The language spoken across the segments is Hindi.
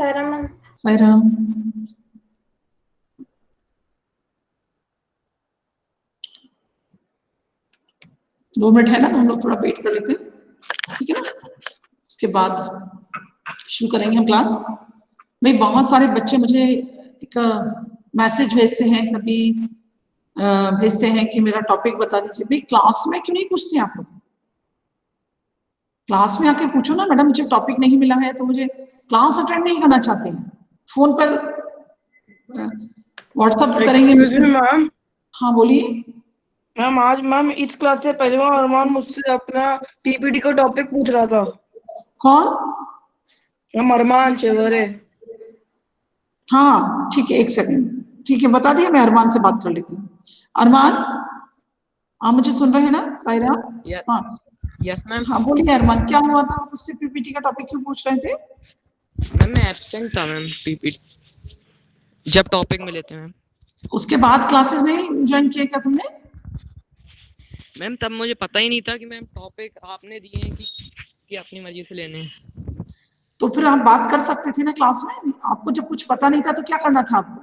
सायराम। सायराम, 2 मिनट है ना, तो हम लोग थोड़ा वेट कर लेते हैं, ठीक है ना। उसके बाद शुरू करेंगे हम क्लास। भाई बहुत सारे बच्चे मुझे एक मैसेज भेजते हैं, कभी भेजते हैं कि मेरा टॉपिक बता दीजिए। भाई क्लास में क्यों नहीं पूछते आप लोग? क्लास में आके पूछो ना, मैडम मुझे टॉपिक नहीं मिला है, तो मुझे क्लास अटेंड नहीं करना चाहते हैं, फोन पर व्हाट्सएप करेंगे। मैम, हाँ बोलिए मैम। आज मैम इस क्लास से पहले अरमान मुझसे अपना पीपीटी का टॉपिक पूछ रहा था। कौन? मैम अरमान चेवरे। हाँ ठीक है, 1 सेकंड, ठीक है बता दिया, मैं अरमान से बात कर लेती हूँ। अरमान, आप मुझे सुन रहे हैं ना? सायरा, हाँ यस मैम। हाँ बोलिए अरमान, क्या हुआ था? आप उससे पीपीटी का टॉपिक क्यों पूछ रहे थे? मैम मैं एब्सेंट था मैम पीपीटी जब टॉपिक मिले थे मैम। उसके बाद क्लासेस नहीं ज्वाइन किए क्या तुमने? मैम तब मुझे पता ही नहीं था कि मैम टॉपिक आपने दिए हैं कि अपनी मर्जी से लेने हैं। तो फिर आप बात कर सकते थे ना क्लास में। आपको जब कुछ पता नहीं था तो क्या करना था आपको?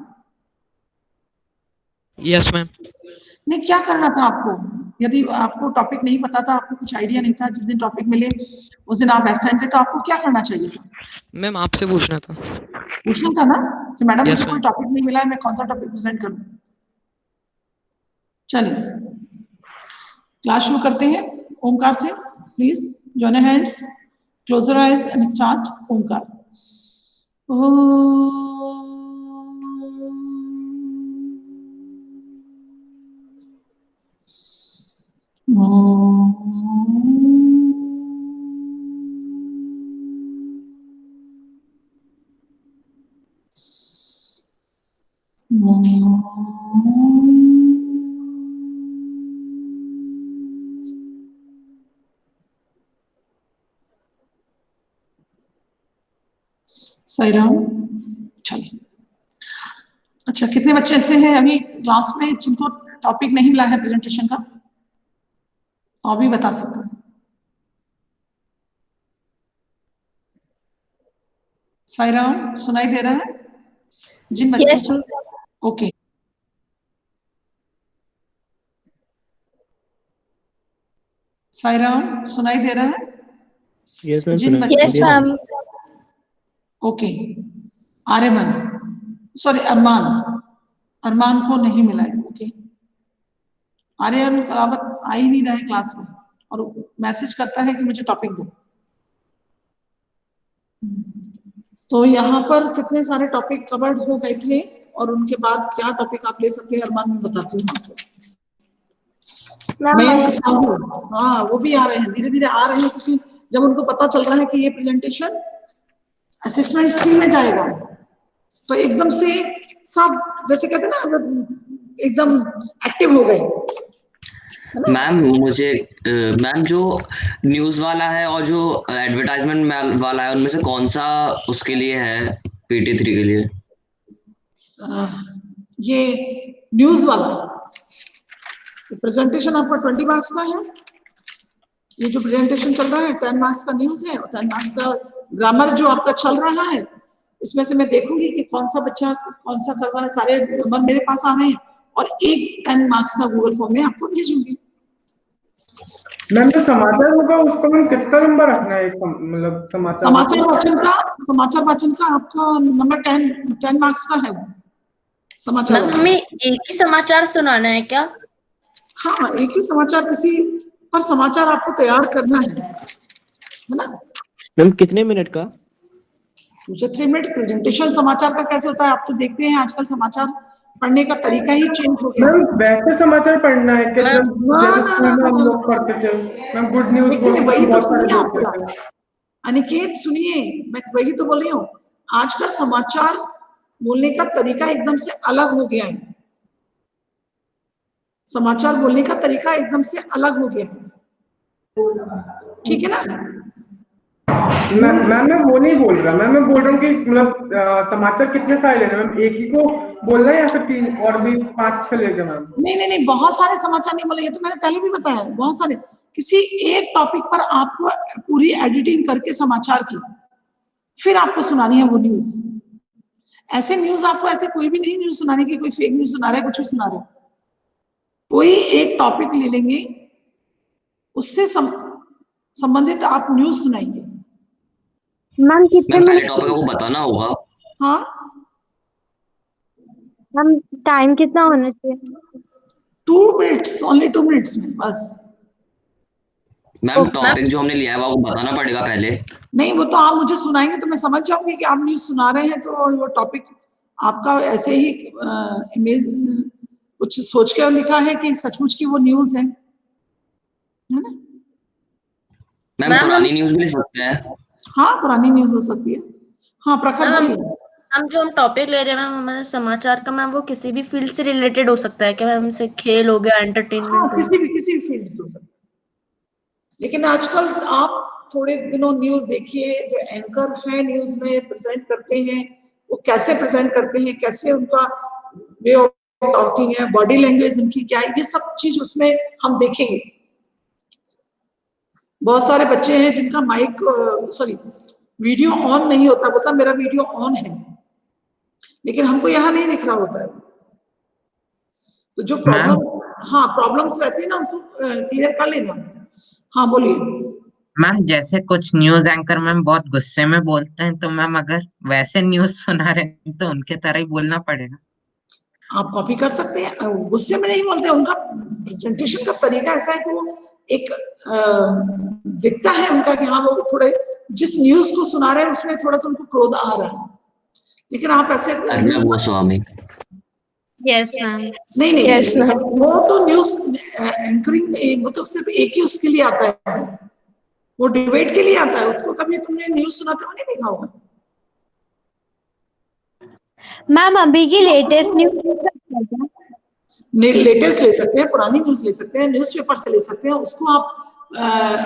Yes ma'am. नहीं, क्या करना था आपको? यदि आपको टॉपिक नहीं पता था, आपको कुछ आइडिया नहीं था, जिस दिन टॉपिक मिले उस दिन आप एब्सेंट थे, तो आपको क्या करना चाहिए था? मैम आपसे पूछना था। पूछना था ना कि मैडम Yes, मुझे कोई ma'am. टॉपिक नहीं मिला है, मैं कौन सा टॉपिक प्रेजेंट करूं। चलिए क्लास शुरू करते हैं ओमकार से। Please join your hands, close your eyes and start. Omkar. Sairam, चलिए। अच्छा, कितने बच्चे ऐसे हैं अभी क्लास में जिनको टॉपिक नहीं मिला है प्रेजेंटेशन का? तो अभी बता सकते हैं। सायराम सुनाई दे रहा है जिन बच्चों Yes, को? ओके। सायराम सुनाई दे रहा है? Yes ma'am. जिन बच्चों yes, ma'am. Okay. Aryaman, sorry Armaan, Armaan को नहीं मिला है। ओके। आर्यन कलावत आ ही नहीं रहा है क्लास में और मैसेज करता है कि मुझे टॉपिक दो। तो यहाँ पर कितने सारे टॉपिक कवर्ड हो गए थे और उनके बाद क्या टॉपिक आप ले सकते हैं अरमान, मैं बताती हूँ आपको। मयंक साहू, हाँ वो भी आ रहे हैं, धीरे धीरे आ रहे हैं, क्योंकि जब उनको पता चल रहा है कि ये प्रेजेंटेशन असेसमेंट 3 में जाएगा, तो एकदम से सब जैसे कहते हैं ना, एकदम एक्टिव हो गए। मैम मुझे मैम जो न्यूज़ वाला है और जो एडवर्टाइजमेंट वाला है, उनमें से कौन सा उसके लिए है, PT3 के लिए? ये न्यूज वाला प्रेजेंटेशन आपका 20 मार्क्स का है। ये जो प्रेजेंटेशन चल रहा है 10 मार्क्स का न्यूज है और 10 मार्क्स का ग्रामर जो आपका चल रहा है। इसमें से मैं देखूंगी कि कौन सा बच्चा कौन सा कर रहा है, सारे नंबर मेरे पास आ रहे हैं और एक 10 मार्क्स का गूगल फॉर्म में आपको भेजूंगी। मैम जो समाचार होगा उसका मैम कितना नंबर रखना है? मतलब समाचार वाचन का आपका नंबर 10 मार्क्स का है। समाचार मैम हमें एक ही समाचार सुनाना है क्या? हाँ, एक ही समाचार, किसी पर समाचार आपको तैयार करना है ना। मैम कितने मिनट का? 2 से 3 मिनट प्रेजेंटेशन समाचार का कैसे होता है? आप तो देखते हैं आजकल समाचार पढ़ने का तरीका ही चेंज हो गया। मैम वैसे समाचार पढ़ना है क्या? जैसे स्कूल में हम लोग पढ़ते थे मैम, गुड न्यूज वही तो बहुत सारे सुनिए बोलते आपका थे। अनिकेत, सुनिए मैं वही तो बोल रही हूँ। आजकल समाचार बोलने का तरीका एकदम से अलग हो गया है। समाचार बोलने का तरीका एकदम से अलग हो गया है, ठीक है ना। मैम मैं वो नहीं बोल रहा, मैं बोल रहा हूँ कि मतलब समाचार कितने सारे लेने मैम? एक ही को बोलना है या फिर 3 और भी 5-6 लेंगे मैम? नहीं, बहुत सारे समाचार नहीं बोले, ये तो मैंने पहले भी बताया, बहुत सारे। किसी एक टॉपिक पर आपको पूरी एडिटिंग करके समाचार की फिर आपको सुनानी है वो न्यूज। ऐसे न्यूज आपको ऐसे कोई भी नहीं न्यूज सुनाने की, कोई फेक न्यूज सुना रहा है, कुछ भी सुना रहा है। कोई एक टॉपिक ले लेंगे, उससे संबंधित आप न्यूज सुनाएंगे। मैम कितने मैम पहले मिनट? टॉपिक आपको बताना होगा। हाँ, मैम टाइम कितना होना चाहिए? 2 मिनट्स, ओनली 2 मिनट्स में बस। मैम टॉपिक जो हमने लिया है वो आपको बताना पड़ेगा पहले। नहीं, वो तो आप मुझे सुनाएंगे तो मैं समझ जाऊंगी कि आप न्यूज सुना रहे हैं, तो वो टॉपिक आपका ऐसे ही इमेज कुछ सोच के लिखा है कि सचमुच की वो न्यूज है ना? मैम मैम, पुरानी न्यूज भी ले सकते हैं। हाँ, पुरानी न्यूज हो सकती है। हाँ, प्रखर मैम, बोलिए। हम जो हम टॉपिक ले रहे हैं मैम, हमारे समाचार का, मैम वो किसी भी फील्ड से रिलेटेड हो सकता है क्या मैम? जैसे खेल हो गया, हाँ, एंटरटेनमेंट हो किसी भी फील्ड से हो सकता है। लेकिन आजकल आप थोड़े दिनों न्यूज देखिए, जो एंकर है न्यूज में प्रेजेंट करते हैं, वो कैसे प्रेजेंट करते हैं, कैसे उनका वे ऑफ टॉकिंग है, बॉडी लैंग्वेज उनकी क्या है, ये सब चीज उसमें हम देखेंगे। बहुत सारे बच्चे हैं जिनका माइक वीडियो ऑन नहीं होता, बोलता मेरा वीडियो ऑन है, लेकिन हमको यहाँ नहीं दिख रहा होता है। तो जो प्रॉब्लम्स रहती है ना, उसको क्लियर कर लेना। हाँ, बोलिए। मैम जैसे कुछ न्यूज एंकर मैम बहुत गुस्से में बोलते हैं, तो मैम अगर वैसे न्यूज सुना रहे हैं तो उनके तरह ही बोलना पड़ेगा। आप कॉपी कर सकते हैं, गुस्से में नहीं बोलते, उनका प्रेजेंटेशन का तरीका ऐसा है कि वो एक दिखता है उनका कि हाँ, वो थोड़े जिस न्यूज को सुना रहे हैं उसमें थोड़ा सा उनको क्रोध आ रहा है, लेकिन आप ऐसे वो स्वामी यस मैम। नहीं Yes, ma'am. वो तो न्यूज एंकरिंग वो तो सिर्फ एक ही उसके लिए आता है, वो डिबेट के लिए आता है, उसको कभी तुमने न्यूज सुनाते हुए नहीं देखा होगा। मैम अभी की लेटेस्ट न्यूज लेटेस्ट ले सकते हैं, पुरानी न्यूज ले सकते हैं, न्यूज़पेपर से ले सकते हैं, उसको आप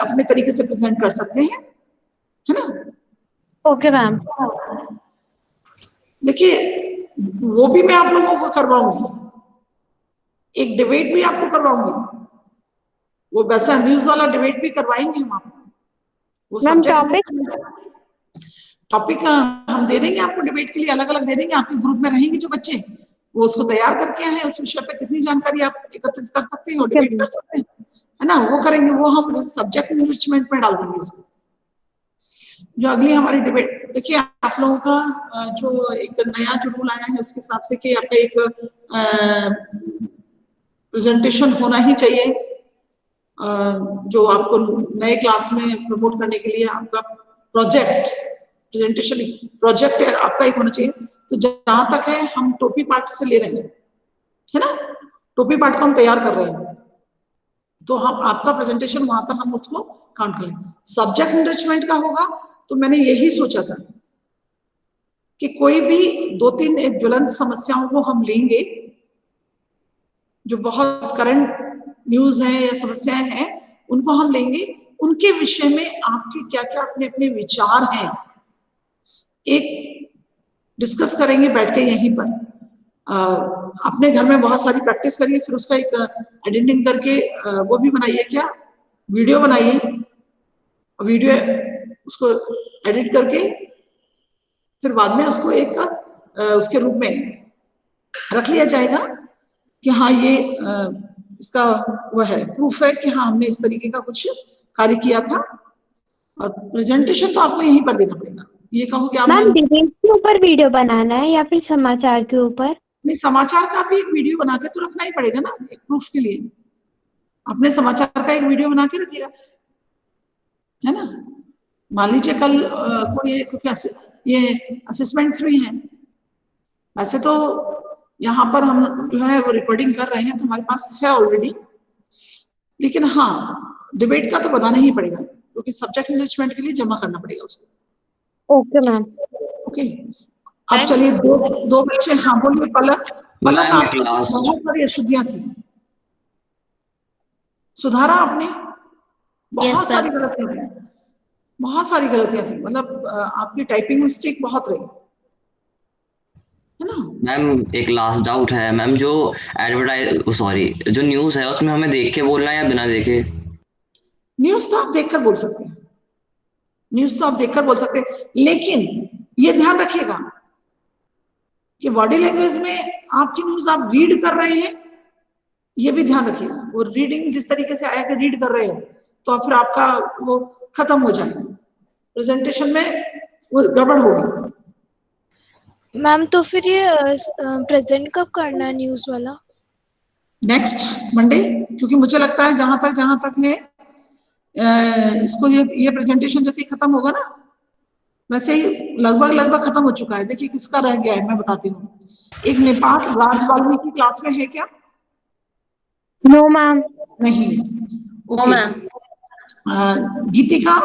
अपने तरीके से प्रेजेंट कर सकते हैं, है ना? Okay ma'am. देखिए, वो भी मैं आप लोगों को करवाऊंगी, एक डिबेट भी आपको करवाऊंगी, वो वैसा न्यूज वाला डिबेट भी करवाएंगे हम आपको। वो मैम टॉपिक हम दे देंगे आपको, डिबेट के लिए अलग अलग दे देंगे। आपके ग्रुप में रहेंगे जो बच्चे, वो उसको तैयार करके आए हैं, उस विषय पे कितनी जानकारी आप एकत्रित कर सकते हैं और डिबेट कर सकते हैं, है ना? वो करेंगे, वो हम सब्जेक्ट इनरिचमेंट में डाल देंगे उसको। जो अगली हमारी डिबेट, देखिए आप लोगों का जो एक नया जो रूल आया है उसके हिसाब से कि आपका एक प्रेजेंटेशन होना ही चाहिए, जो आपको नए क्लास में प्रमोट करने के लिए आपका प्रेजेंटेशन प्रोजेक्ट आपका एक होना चाहिए। तो जहां तक है हम टोपी पार्ट से ले रहे हैं, है ना? टोपी पार्ट को हम तैयार कर रहे हैं, तो हम आपका प्रेजेंटेशन वहां पर हम उसको काउंट करें। सब्जेक्ट इनरिचमेंट का होगा तो मैंने यही सोचा था कि कोई भी 2-3 एक ज्वलंत समस्याओं को हम लेंगे जो बहुत करंट न्यूज है या समस्याएं हैं, उनको हम लेंगे, उनके विषय में आपके क्या क्या अपने अपने विचार हैं, एक डिस्कस करेंगे बैठ के यहीं पर। अपने घर में बहुत सारी प्रैक्टिस करिए, फिर उसका एक एडिटिंग करके वो भी बनाइए, क्या वीडियो बनाइए, वीडियो उसको एडिट करके फिर बाद में उसको एक उसके रूप में रख लिया जाएगा कि हाँ ये इसका वो है, प्रूफ है कि हाँ हमने इस तरीके का कुछ कार्य किया था। और प्रेजेंटेशन तो आपको यहीं पर देना पड़ेगा। ये कहो कि मैम डिबेट के ऊपर वीडियो बनाना है या फिर समाचार के ऊपर? नहीं, समाचार का भी एक वीडियो बना के तो रखना ही पड़ेगा ना, एक प्रूफ के लिए। अपने समाचार का एक वीडियो बना के रखिएगा, है ना? मान लीजिए कल क्योंकि ये असेसमेंट फ्री है, वैसे तो यहाँ पर हम जो है वो रिकॉर्डिंग कर रहे हैं तो हमारे पास है ऑलरेडी, लेकिन हाँ डिबेट का तो बनाना ही पड़ेगा क्योंकि सब्जेक्ट इनरिचमेंट के लिए जमा करना पड़ेगा उसको। Okay ma'am. ओके, अब चलिए दो बच्चे, हाँ बोलिए। पलक बहुत सारी अशुद्धियां थी, सुधारा आपने? बहुत सारी गलतियां थी, बहुत सारी गलतियां थी, मतलब आपकी टाइपिंग मिस्टेक बहुत रही, है ना? मैम एक लास्ट डाउट है मैम, जो जो न्यूज है उसमें हमें देख के बोलना है या बिना देखे? न्यूज तो आप देखकर बोल सकते हैं, न्यूज तो आप देखकर बोल सकते हैं, लेकिन ये ध्यान रखिएगा कि बॉडी लैंग्वेज में आपकी न्यूज आप रीड कर रहे हैं, ये भी ध्यान रखिएगा। वो रीडिंग जिस तरीके से आया कि रीड कर रहे हो तो फिर आपका वो खत्म हो जाएगा, प्रेजेंटेशन में वो गड़बड़ होगी। मैम तो फिर ये प्रेजेंट कब करना है न्यूज वाला? नेक्स्ट मंडे, क्योंकि मुझे लगता है जहां तक है इसको ये प्रेजेंटेशन जैसे ही खत्म होगा ना, वैसे ही लगभग खत्म हो चुका है। देखिए किसका रह गया है, मैं बताती हूँ। एक नेपाल राज वाल्मीकि क्लास में है क्या? No ma'am. नहीं है, oh okay. Ma'am. Geetika,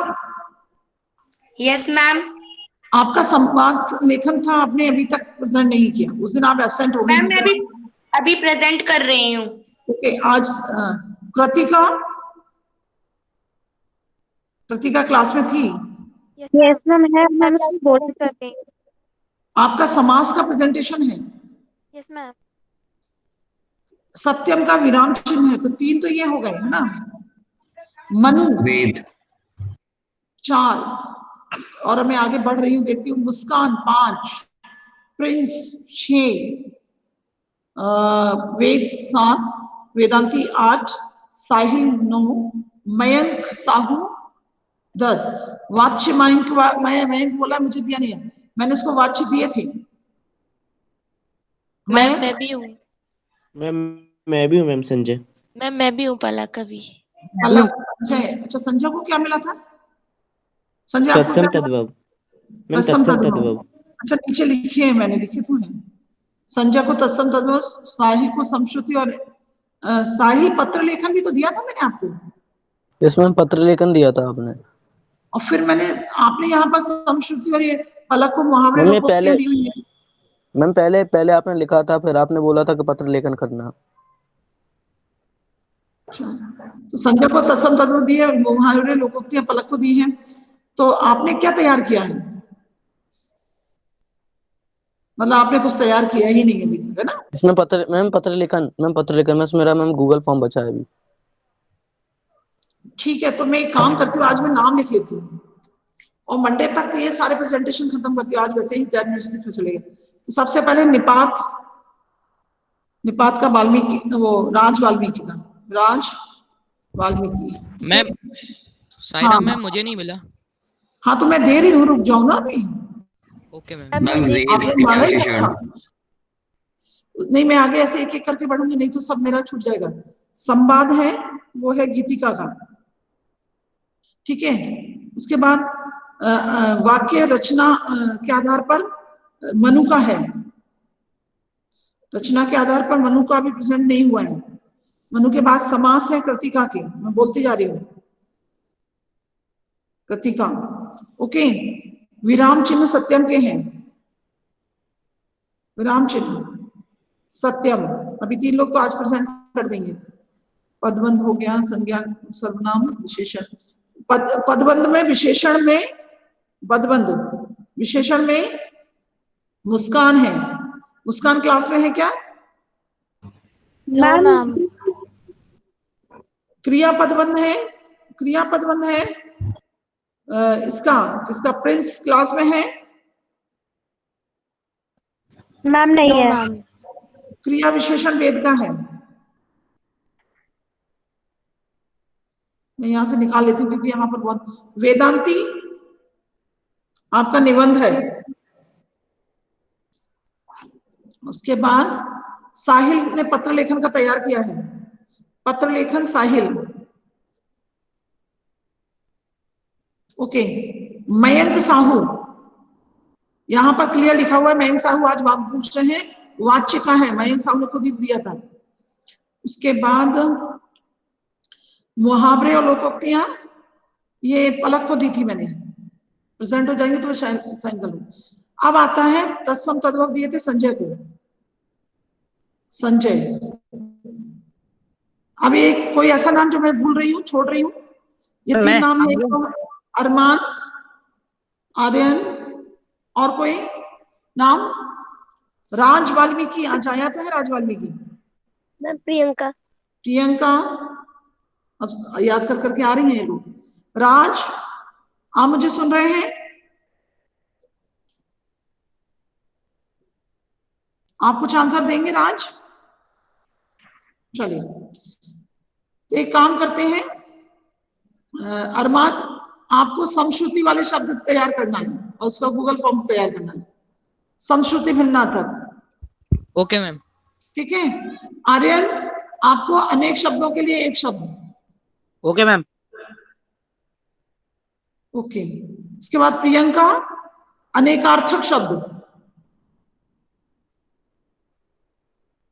yes ma'am. आपका संवाद लेखन था, आपने अभी तक प्रेजेंट नहीं किया, उस दिन आप एब्सेंट हो मैम मैं गई। अभी प्रेजेंट कर रही हूँ। ओके, आज कृतिका क्लास में थी? यस मैम है मैम, उसमें बोल सकते हैं। आपका समास का प्रेजेंटेशन है? Yes ma'am. सत्यम का विराम चिन्ह है, तो 3 तो ये हो गए है ना। मनु वेद 4, और मैं आगे बढ़ रही हूँ, देखती हूँ। मुस्कान 5, प्रिंस 6, वेद 7, वेदांती 8, साहिल 9, मयंक साहू 10। वाच्य मयंक बोला मुझे दिया नहीं है, मैंने उसको वाच्य दिए थे। मैं भी हूँ मैं भी हूँ मैम, संजय। मैं भी हूँ पलक का भी। संजय, अच्छा संजय को क्या मिला था? संजय आपको क्या तत्सम मिला? तद्भव मैम, तत्सम तत्सम तद्भव। तद्भव। अच्छा नीचे लिखे हैं, मैंने लिखे तो हैं। संजय को तत्सम तद्भव, साहिल को समश्रुति, और साहिल पत्र लेखन भी तो दिया था मैंने आपको। इसमें पत्र लेखन दिया था आपने, और फिर आपने यहाँ पर समश्रुति और ये पलक को मुहावरे मैम ये लोकोक्तियां दी हुई है। मैम पहले आपने लिखा था, फिर आपने बोला था कि पत्र लेखन करना। अच्छा, तो संजय को तत्सम तद्भव दिए, मुहावरे लोकोक्तियां पलक को दी हैं। तो आपने क्या तैयार किया है? मतलब आपने कुछ तैयार किया ही नहीं अभी तक, है ना? इसमें पत्र लेखन में मेरा मैम गूगल फॉर्म बचा है अभी। ठीक है, तो मैं एक काम करती हूँ, आज मैं नाम लिख लेती हूँ और मंडे तक ये सारे प्रेजेंटेशन खत्म करती हूँ। आज वैसे ही यूनिवर्सिटीज में चले गए। तो सबसे पहले निपात का वाल्मीकि, वो राज वाल्मीकि मैम सायरा हाँ मैम मुझे नहीं मिला। हाँ, तो मैं दे रही हूँ, रुक जाओ ना अभी। Okay ma'am. मैम वेद आपने क्रिया मांगा ही विशेषण। था। नहीं, मैं आगे ऐसे एक एक करके बढ़ूंगी, नहीं तो सब मेरा छूट जाएगा। संवाद है, वो है गीतिका का, ठीक है। उसके बाद वाक्य रचना के आधार पर मनु का है। रचना के आधार पर मनु का भी प्रेजेंट नहीं हुआ है। मनु के बाद समास है कृतिका के, मैं बोलती जा रही हूँ, कृतिका। ओके, विराम चिन्ह सत्यम के हैं। विराम चिन्ह सत्यम, अभी 3 लोग तो आज प्रेजेंट कर देंगे। पदबंध हो गया, संज्ञा, सर्वनाम, विशेषण। पदबंध में, विशेषण में, पदबंध विशेषण में मुस्कान है। मुस्कान क्लास में है क्या? No ma'am. क्रियापदबंध है, क्रियापदबंध है इसका प्रिंस क्लास में है? मैम नहीं है। क्रिया विशेषण वेद का है। मैं यहां से निकाल लेती हूँ क्योंकि यहाँ पर बहुत। वेदांती आपका निबंध है। उसके बाद साहिल ने पत्र लेखन का तैयार किया है। पत्र लेखन साहिल। ओके, मयंक साहू, यहां पर क्लियर लिखा हुआ है। मयंक साहू आज बात पूछ रहे हैं, वाच्य का है, मयंक साहू ने खुद ही दिया था। उसके बाद मुहावरे और लोकोक्तियां, ये पलक को दी थी मैंने। प्रेजेंट हो जाएंगे तो साइन कर लूं। अब आता है तत्सम तद्भव, दिए थे संजय को। संजय, अब एक कोई ऐसा नाम जो मैं भूल रही हूँ, छोड़ रही हूँ? ये 3 नाम है, अरमान, आर्यन, और कोई नाम? राज वाल्मीकि आज आया तो है। राज वाल्मीकि, प्रियंका, अब याद कर करके आ रही हैं ये लोग। राज, आप मुझे सुन रहे हैं? आप कुछ आंसर देंगे राज? चलिए, तो एक काम करते हैं, अरमान, आपको समश्रुति वाले शब्द तैयार करना है और उसका गूगल फॉर्म तैयार करना है, समश्रुति भिन्नार्थक। Okay ma'am. ठीक है। आर्यन, आपको अनेक शब्दों के लिए एक शब्द। Okay ma'am. ओके। इसके बाद प्रियंका, अनेकार्थक शब्द।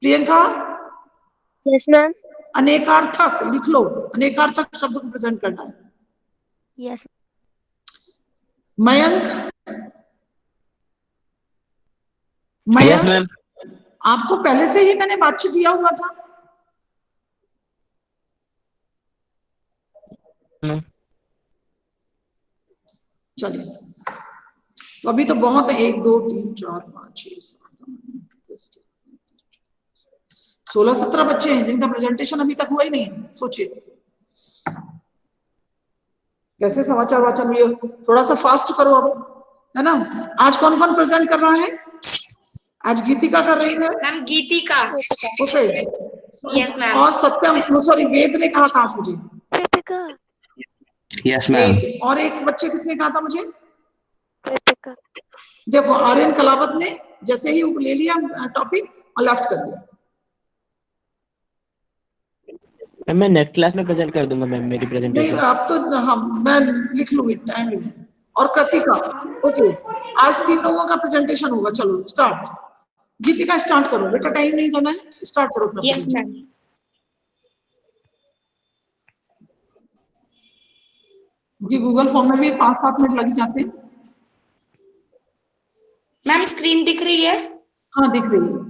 Priyanka, yes ma'am. अनेकार्थक लिख लो, अनेकार्थक शब्द को प्रेजेंट करना है। Yes. Mayank, yes Mayank, ma'am. आपको पहले से ही मैंने बातचीत दिया हुआ था। चलिए, तो अभी तो बहुत है, 1 2 3 4 5 6 7 8 10 16 17 बच्चे हैं जिनका प्रेजेंटेशन अभी तक हुआ ही नहीं है। सोचिए कैसे समाचार वाचन भी हो, थोड़ा सा फास्ट करो अब, है ना। आज कौन कौन प्रेजेंट कर रहा है? आज गीतिका कर रही है। मैम गीतिका। ओके। Yes ma'am. और सत्यम, सॉरी, वेद ने कहा था मुझे। कृतिका। Yes ma'am. वेद, और एक बच्चे किसने कहा था मुझे? कृतिका। देखो, आर्यन कलावत ने जैसे ही ले लिया टॉपिक और लेफ्ट कर दिया। मैम मैं नेक्स्ट क्लास में प्रेजेंट कर दूंगा मैम मेरी नहीं, प्रेजेंटेशन। अब तो हाँ, मैं लिख लूंगी, टाइम लूंगी। और कृतिका, ओके, आज 3 लोगों का प्रेजेंटेशन होगा। चलो स्टार्ट। गीतिका स्टार्ट करो बेटा, टाइम नहीं करना है, स्टार्ट करो। Yes ma'am. क्योंकि गूगल फॉर्म में भी 5-7 मिनट लग जाते हैं। मैम स्क्रीन दिख रही है? हाँ, दिख रही है।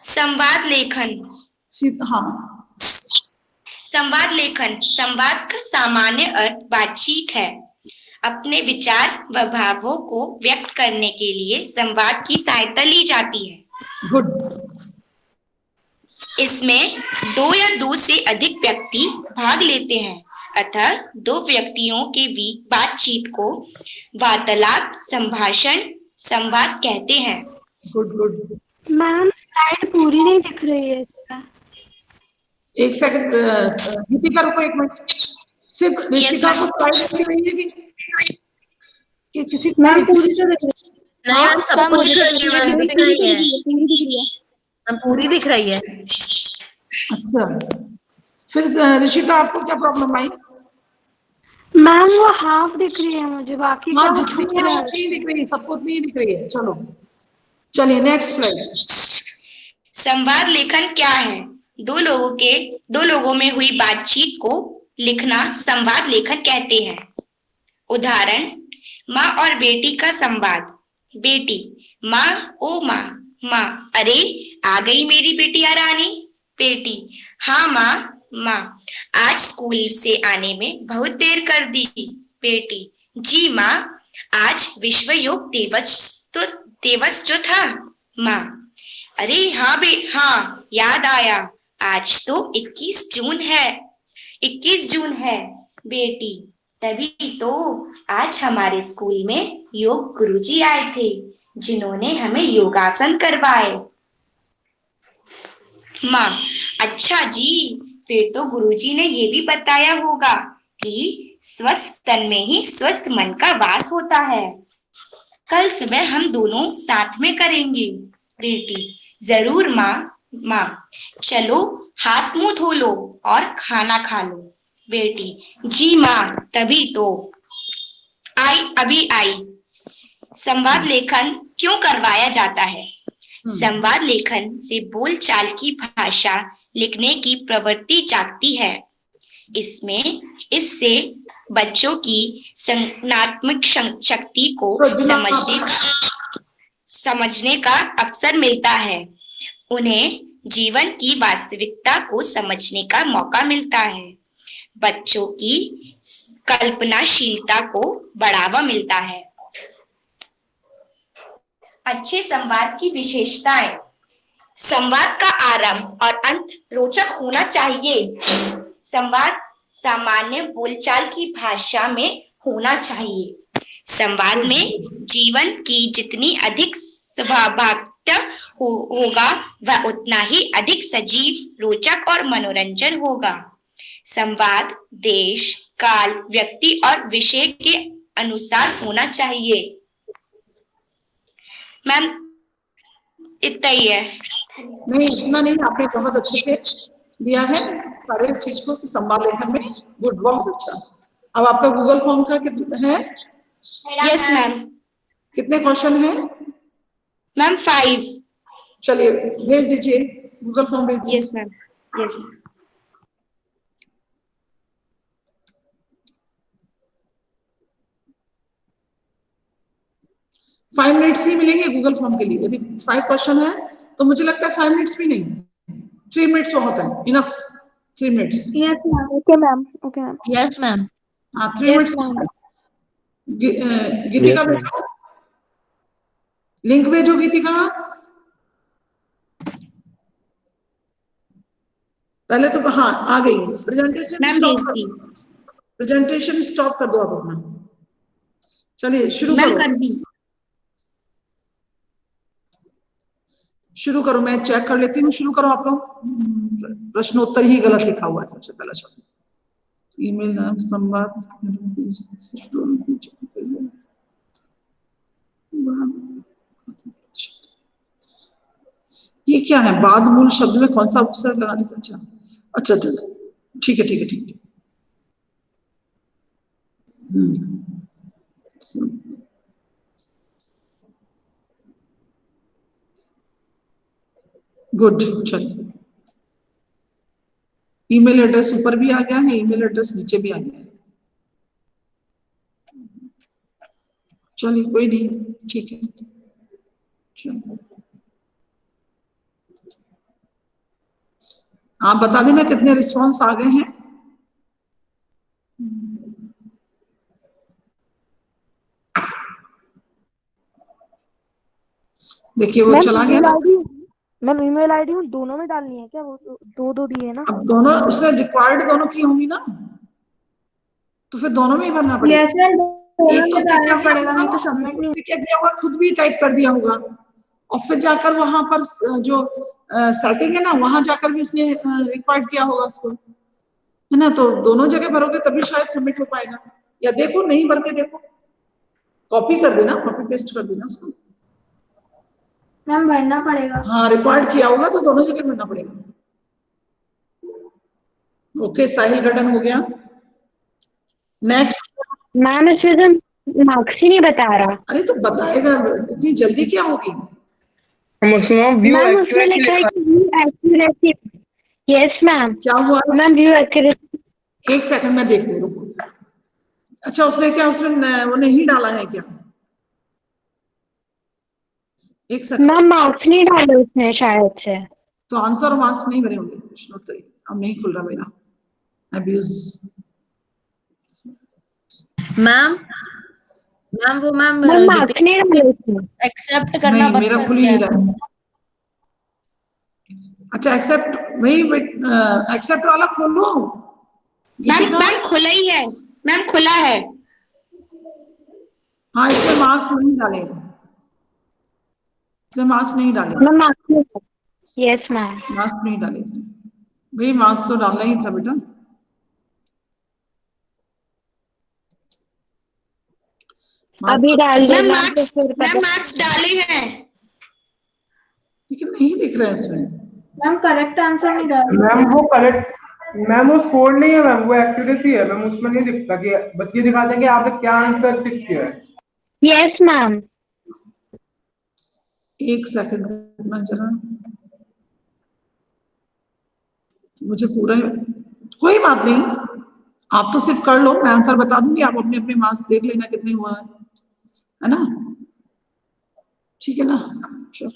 संवाद लेखन। हाँ, संवाद लेखन। संवाद का सामान्य अर्थ बातचीत है। अपने विचार व भावों को व्यक्त करने के लिए संवाद की सहायता ली जाती है। गुड। इसमें 2 या 2 से अधिक व्यक्ति भाग लेते हैं, अतः 2 व्यक्तियों के बीच बातचीत को वार्तालाप, संभाषण, संवाद कहते हैं। Good good. मैम स्लाइड पूरी नहीं दिख रही है इसका। एक सेकंड गीतिका, रुको 1 मिनट। सिर्फ ऋषिका को स्लाइड दिख रही है कि किसी को? मैम पूरी तो दिख रही है। नहीं मैम, सबको दिख रही है मैम, दिख रही है, पूरी दिख रही है। मैम पूरी दिख रही है। अच्छा, फिर ऋषिका आपको क्या प्रॉब्लम आई? मैम वो हाफ दिख रही है मुझे, बाकी हाँ, का जितनी छूट है रहा है। उतनी दिख रही है, सबको उतनी दिख रही है। चलो चलिए नेक्स्ट स्लाइड। संवाद लेखन क्या है? 2 लोगों में हुई बातचीत को लिखना संवाद लेखन कहते हैं। उदाहरण, माँ और बेटी का संवाद। बेटी, माँ, ओ माँ, माँ, अरे आ गई मेरी बिटिया रानी। बेटी, हाँ माँ, माँ, आज स्कूल से आने में बहुत देर कर दी। बेटी, जी माँ, आज विश्व योग दिवस जो था। माँ, अरे हाँ हाँ, याद आया, आज तो 21 जून है। 21 जून है। बेटी, तभी तो आज हमारे स्कूल में योग गुरुजी आए थे, जिन्होंने हमें योगासन करवाए। माँ, अच्छा जी, फिर तो गुरुजी ने ये भी बताया होगा कि स्वस्थ तन में ही स्वस्थ मन का वास होता है। कल सुबह हम दोनों साथ में करेंगे। बेटी, जरूर माँ। माँ, चलो हाथ मुंह धो लो और खाना खा लो। बेटी, जी माँ, तभी तो अभी आई। संवाद लेखन क्यों करवाया जाता है? संवाद लेखन से बोलचाल की भाषा लिखने की प्रवृत्ति जागती है। इससे बच्चों की संज्ञानात्मक शक्ति को समझने का अवसर मिलता है। उन्हें जीवन की वास्तविकता को समझने का मौका मिलता है। बच्चों की कल्पनाशीलता को बढ़ावा मिलता है। अच्छे संवाद की विशेषताएं। संवाद का आरंभ और अंत रोचक होना चाहिए। संवाद सामान्य बोलचाल की भाषा में होना चाहिए। संवाद में जीवन की जितनी अधिक सहभागिता होगा वह उतना ही अधिक सजीव, रोचक और मनोरंजन होगा। संवाद देश, काल, व्यक्ति और विषय के अनुसार होना चाहिए। मैम इतना ही है। नहीं, इतना नहीं, आपने बहुत अच्छे से दिया है सारे चीज को संवाद लेखन में। गुड, बहुत अच्छा। अब आपका गूगल फॉर्म का कितना है? Yes ma'am. कितने क्वेश्चन हैं? मैम 5। चलिए भेज दीजिए, गूगल फॉर्म भेज दीजिए। Yes ma'am, yes ma'am. Five minutes ही मिलेंगे गूगल फॉर्म के लिए। यदि 5 क्वेश्चन है तो मुझे लगता है 5 मिनट्स भी नहीं, 3 मिनट्स बहुत है, enough. 3 minutes. Yes ma'am, okay ma'am, okay ma'am. Yes ma'am. हाँ, 3 यस मिनट्स। मैम। गीतिका भेजो, लिंक भेजो गीतिका। पहले तो हाँ आ गई मैम भेज दी। प्रेजेंटेशन स्टॉप कर दो आप अपना। चलिए शुरू मैम करो। कर दी। शुरू करो, मैं चेक कर लेती हूँ। शुरू करो आप लोग। प्रश्नोत्तर ही गलत लिखा हुआ है सबसे पहला शब्द। ईमेल नाम संवाद। ये क्या है? बाद मूल शब्द में कौन सा उपसर्ग लगाने से? अच्छा अच्छा अच्छा, ठीक है ठीक है ठीक है। गुड, चलिए। ईमेल एड्रेस ऊपर भी आ गया है, ईमेल एड्रेस नीचे भी आ गया है। चलिए कोई नहीं, ठीक है। चलिए आप बता देना कितने रिस्पॉन्स आ गए हैं। देखिए वो चला गया ना। मैम ईमेल आईडी दोनों में डालनी है क्या? वो दो दो दिए ना। अब दोनों उसने रिक्वायर्ड दोनों की होंगी ना, तो फिर दोनों में ही भरना पड़ेगा। यस मैम, दोनों एक तो में डालना पड़ेगा, नहीं तो उसने सबमिट नहीं। क्या किया होगा, खुद भी टाइप कर दिया होगा, और फिर जाकर वहां पर जो सेटिंग है ना, वहां जाकर भी उसने रिक्वायर्ड किया होगा उसको, है ना। तो दोनों जगह भरोगे तभी शायद सबमिट हो पाएगा। या देखो, नहीं भर के देखो, कॉपी कर देना, कॉपी पेस्ट कर देना उसको। मैम भरना पड़ेगा। हाँ, रिक्वायर्ड किया होगा तो दोनों जगह भरना पड़ेगा। ओके, साहिल गठन हो गया। नेक्स्ट। मैम इसमें तो मार्क्स ही नहीं बता रहा। अरे तो बताएगा, इतनी जल्दी क्या होगी? मैम उसमें लिखा है कि व्यू एक्यूरेसी। Yes ma'am. क्या हुआ? Ma'am view accuracy. एक सेकंड में देखती हूँ, रुको। अच्छा, उसने क्या उसमें वो नहीं डाला है क्या? एक सेकंड। मैम मार्क्स नहीं डाले उसने शायद से। तो आंसर और मार्क्स नहीं भरे होंगे। प्रश्नोत्तरी अब नहीं खुल रहा मेरा। अब्यूज। मैम वो मैम मार्क्स नहीं डाले उसने। एक्सेप्ट करना नहीं, बंद मेरा कर खुल ही नहीं दिया। रहा। अच्छा, एक्सेप्ट वही एक्सेप्ट वाला खोलो। मैम खुला ही है। मैम खुला है। हाँ, इसमें मार्क्स नहीं डाले, इसमें मार्क्स नहीं डाले। Ma'am marks. Yes ma'am. Marks नहीं डाले इसने। भाई मार्क्स तो डालना ही था बेटा। अभी डाल दो। मैम मार्क्स डाले हैं, लेकिन नहीं दिख रहा है इसमें। मैम करेक्ट आंसर नहीं डाला। मैम वो करेक्ट, मैम वो स्कोर नहीं है मैम, वो एक्यूरेसी है मैम। उसमें नहीं दिखता कि, बस ये दिखाते हैं कि आपने क्या आंसर टिक किया है। Yes ma'am. एक सेकंड रुकना जरा, मुझे पूरा। कोई बात नहीं, आप तो सिर्फ कर लो, मैं आंसर बता दूंगी, आप अपने अपने मार्क्स देख लेना कितने हुआ है ना। ठीक है ना, चलो।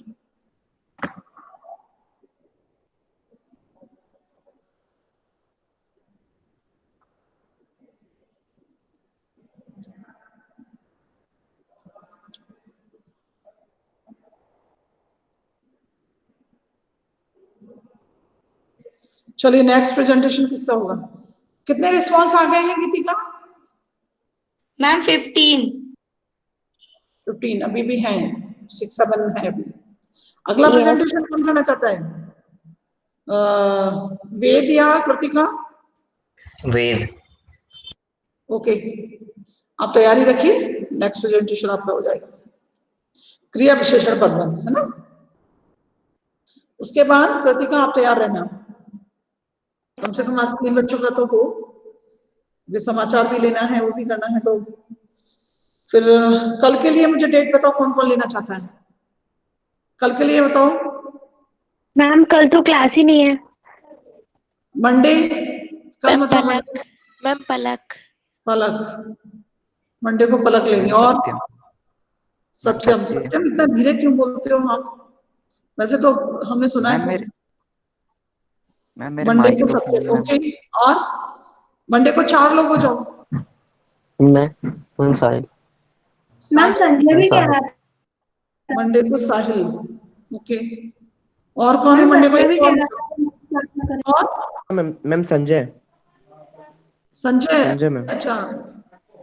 चलिए नेक्स्ट प्रेजेंटेशन किसका होगा? कितने रिस्पॉन्स आ गए हैं गीतिका? मैम 15। 15 अभी भी हैं, 6-7 है अभी। अगला प्रेजेंटेशन कौन करना चाहता है? वेद या कृतिका? वेद। ओके, आप तैयारी रखिए, नेक्स्ट प्रेजेंटेशन आपका हो जाएगा। क्रिया विशेषण पदबंध, है ना? उसके बाद कृतिका आप तैयार रहना, कम से कम आज 3 बच्चों का तो हो, जो समाचार भी लेना है वो भी करना है। तो फिर कल के लिए मुझे डेट बताओ, कौन कौन लेना चाहता है कल के लिए, बताओ। मैम कल तो क्लास ही नहीं है। मंडे कल मतलब मैम पलक। पलक, मंडे को पलक लेंगे। और सत्यम। सत्यम इतना धीरे क्यों बोलते हो आप? वैसे तो हमने सुना है मंडे को सत्यम। ओके, और मंडे को 4 लोग हो जाओ। मैं साहिल। मैम संजय भी कह रहा था। मंडे को साहिल। ओके, और कौन है मंडे को? एक और मैम संजय। संजय मैम। अच्छा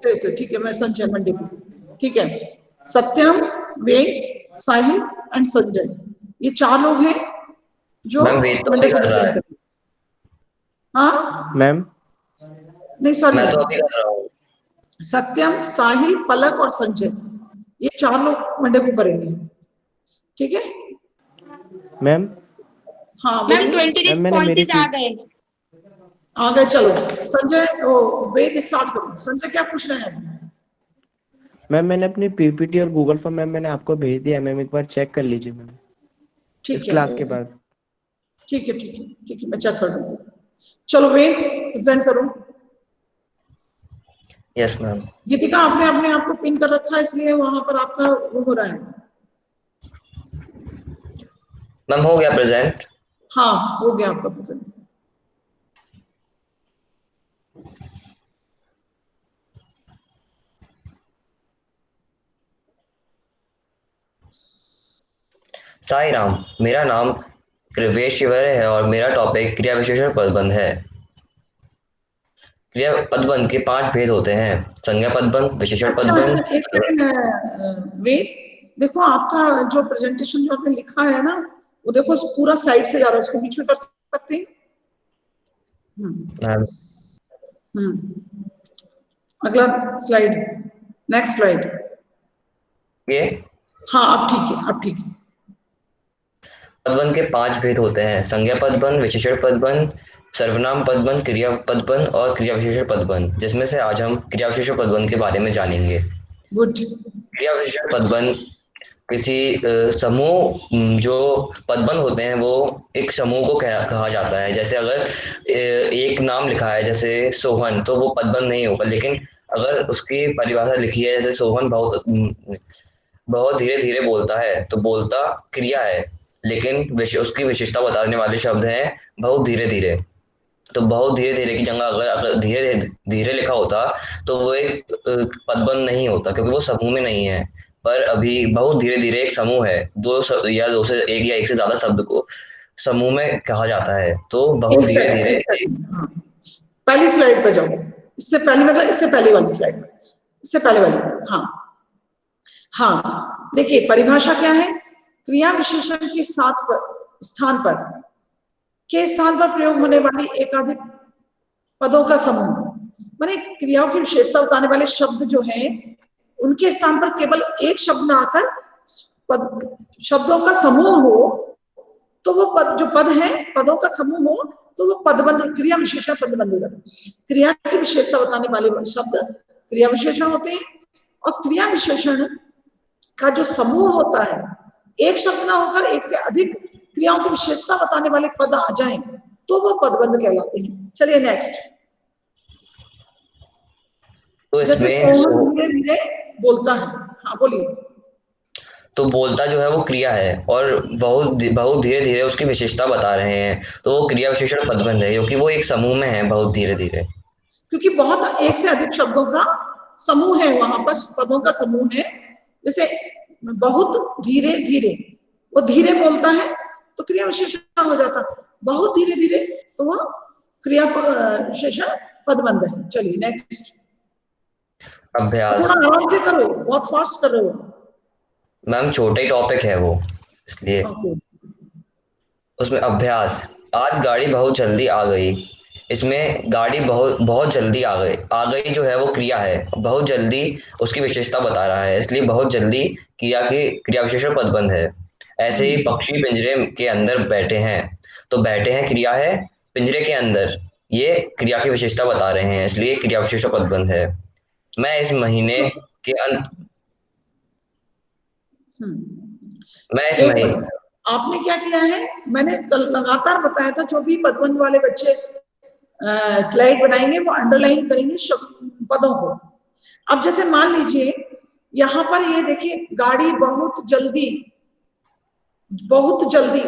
ठीक है, मैं संजय मंडे को। ठीक है, सत्यम, वेद, साहिल एंड संजय, ये 4 लोग हैं जो मंडे को प्रेजेंट करेंगे। हाँ मैम नहीं सॉरी, मैं तो अभी कर रहा हूँ। सत्यम, साहिल, पलक और संजय, ये 4 लोग मंडे को करेंगे। ठीक है मैम। हाँ मैम 20 रिस्पॉन्सेज आ गए। चलो संजय, वेद स्टार्ट करो। संजय क्या पूछ रहे हैं? मैम मैंने अपनी पीपीटी और गूगल फॉर्म मैम मैंने आपको भेज दिया मैम, एक बार चेक कर लीजिए मैम इस क्लास के बाद। ठीक है, मैं चेक कर लूंगी। चलो वेद प्रेजेंट करो। Yes ma'am. गीतिका, आपने अपने आप को पिन कर रखा है, इसलिए वहां पर आपका वो हो रहा है। मैम हो गया प्रेजेंट? हाँ हो गया आपका प्रेजेंट। साई राम, मेरा नाम कृवेश शिवरे है और मेरा टॉपिक क्रिया विशेषण पदबंध है। क्रिया पदबंध के 5 भेद होते हैं: संज्ञा पदबंध, विशेषण पदबंध। अच्छा, एक सेकंड वेद, देखो आपका जो प्रेजेंटेशन जो आपने लिखा है ना, वो देखो पूरा साइड से जा रहा है, उसको बीच में कर सकते हैं? अगला स्लाइड, नेक्स्ट स्लाइड। ये हाँ अब ठीक है। पदबंध के 5 भेद होते हैं: संज्ञा पदबंध, विशेषण पदबंध, सर्वनाम पदबंध, क्रिया पदबंध और क्रिया विशेषण पदबंध, जिसमें से आज हम क्रिया विशेषण पदबंध के बारे में जानेंगे। गुड। क्रिया विशेषण पदबंध किसी समूह, जो पदबंध होते हैं वो एक समूह को कहा जाता है। जैसे अगर एक नाम लिखा है जैसे सोहन, तो वो पदबंध नहीं होगा। लेकिन अगर उसकी परिभाषा लिखी है जैसे सोहन बहुत धीरे धीरे बोलता है, तो बोलता क्रिया है, लेकिन उसकी विशेषता बताने वाले शब्द हैं बहुत धीरे धीरे। तो बहुत धीरे धीरे की जगह अगर धीरे धीरे लिखा होता तो वो एक पदबंध नहीं होता, क्योंकि वो समूह में नहीं है। पर अभी बहुत धीरे धीरे एक समूह है, दो से एक या एक से ज्यादा शब्द को समूह में कहा जाता है, तो बहुत धीरे धीरे। पहली स्लाइड पर जाओ, इससे पहले मतलब इससे पहले वाली स्लाइड पर, इससे पहले वाली। हाँ देखिए परिभाषा क्या है? क्रिया विशेषण के स्थान पर प्रयोग होने वाली एकाधिक पदों का समूह, माने क्रियाओं की विशेषता बताने वाले शब्द जो हैं उनके स्थान पर केवल एक शब्द ना आकर शब्दों का समूह हो, तो वो जो पद है पदों का समूह हो, तो वो पदबंध, क्रिया विशेषण पदबंध हो जाता है। क्रिया की विशेषता बताने वाले शब्द क्रिया विशेषण होते हैं, और क्रिया विशेषण का जो समूह होता है, एक शब्द ना होकर एक से अधिक क्रियाओं की विशेषता बताने वाले पद आ जाएं तो वो पदबंध कहलाते हैं। चलिए नेक्स्ट। तो जैसे धीरे धीरे बोलता है। हाँ बोलिए। तो बोलता जो है वो क्रिया है और बहुत धीरे धीरे उसकी विशेषता बता रहे हैं, तो वो क्रिया विशेषण पदबंध है, क्योंकि वो एक समूह में है बहुत धीरे धीरे। क्योंकि बहुत एक से अधिक शब्दों का समूह है, वहां पर पदों का समूह है। जैसे बहुत धीरे धीरे, वो धीरे बोलता है तो क्रिया विशेषण हो जाता, बहुत धीरे धीरे तो वो क्रिया विशेषण पदबंध है। चलिए नेक्स्ट। अभ्यास। थोड़ा आराम से करो, बहुत फास्ट कर रहे हो। मैम छोटा ही टॉपिक है वो, इसलिए। ओके। उसमें अभ्यास। आज गाड़ी बहुत जल्दी आ गई। इसमें गाड़ी बहुत बहुत जल्दी आ गई जो है वो क्रिया है, बहुत जल्दी उसकी विशेषता बता रहा है, इसलिए बहुत जल्दी क्रिया विशेषण पदबंध है। ऐसे ही पक्षी पिंजरे के अंदर बैठे हैं, तो बैठे हैं क्रिया है, पिंजरे के अंदर ये क्रिया की विशेषता बता रहे हैं, इसलिए क्रिया विशेषण पदबंध है। मैं इस महीने के अंत मैं इस एक महीने मिनट, आपने क्या किया है, मैंने कल लगातार बताया था, जो भी पदबंध वाले बच्चे स्लाइड बनाएंगे वो अंडरलाइन करेंगे पदों को। अब जैसे मान लीजिए यहाँ पर ये देखिए, गाड़ी बहुत जल्दी, बहुत जल्दी,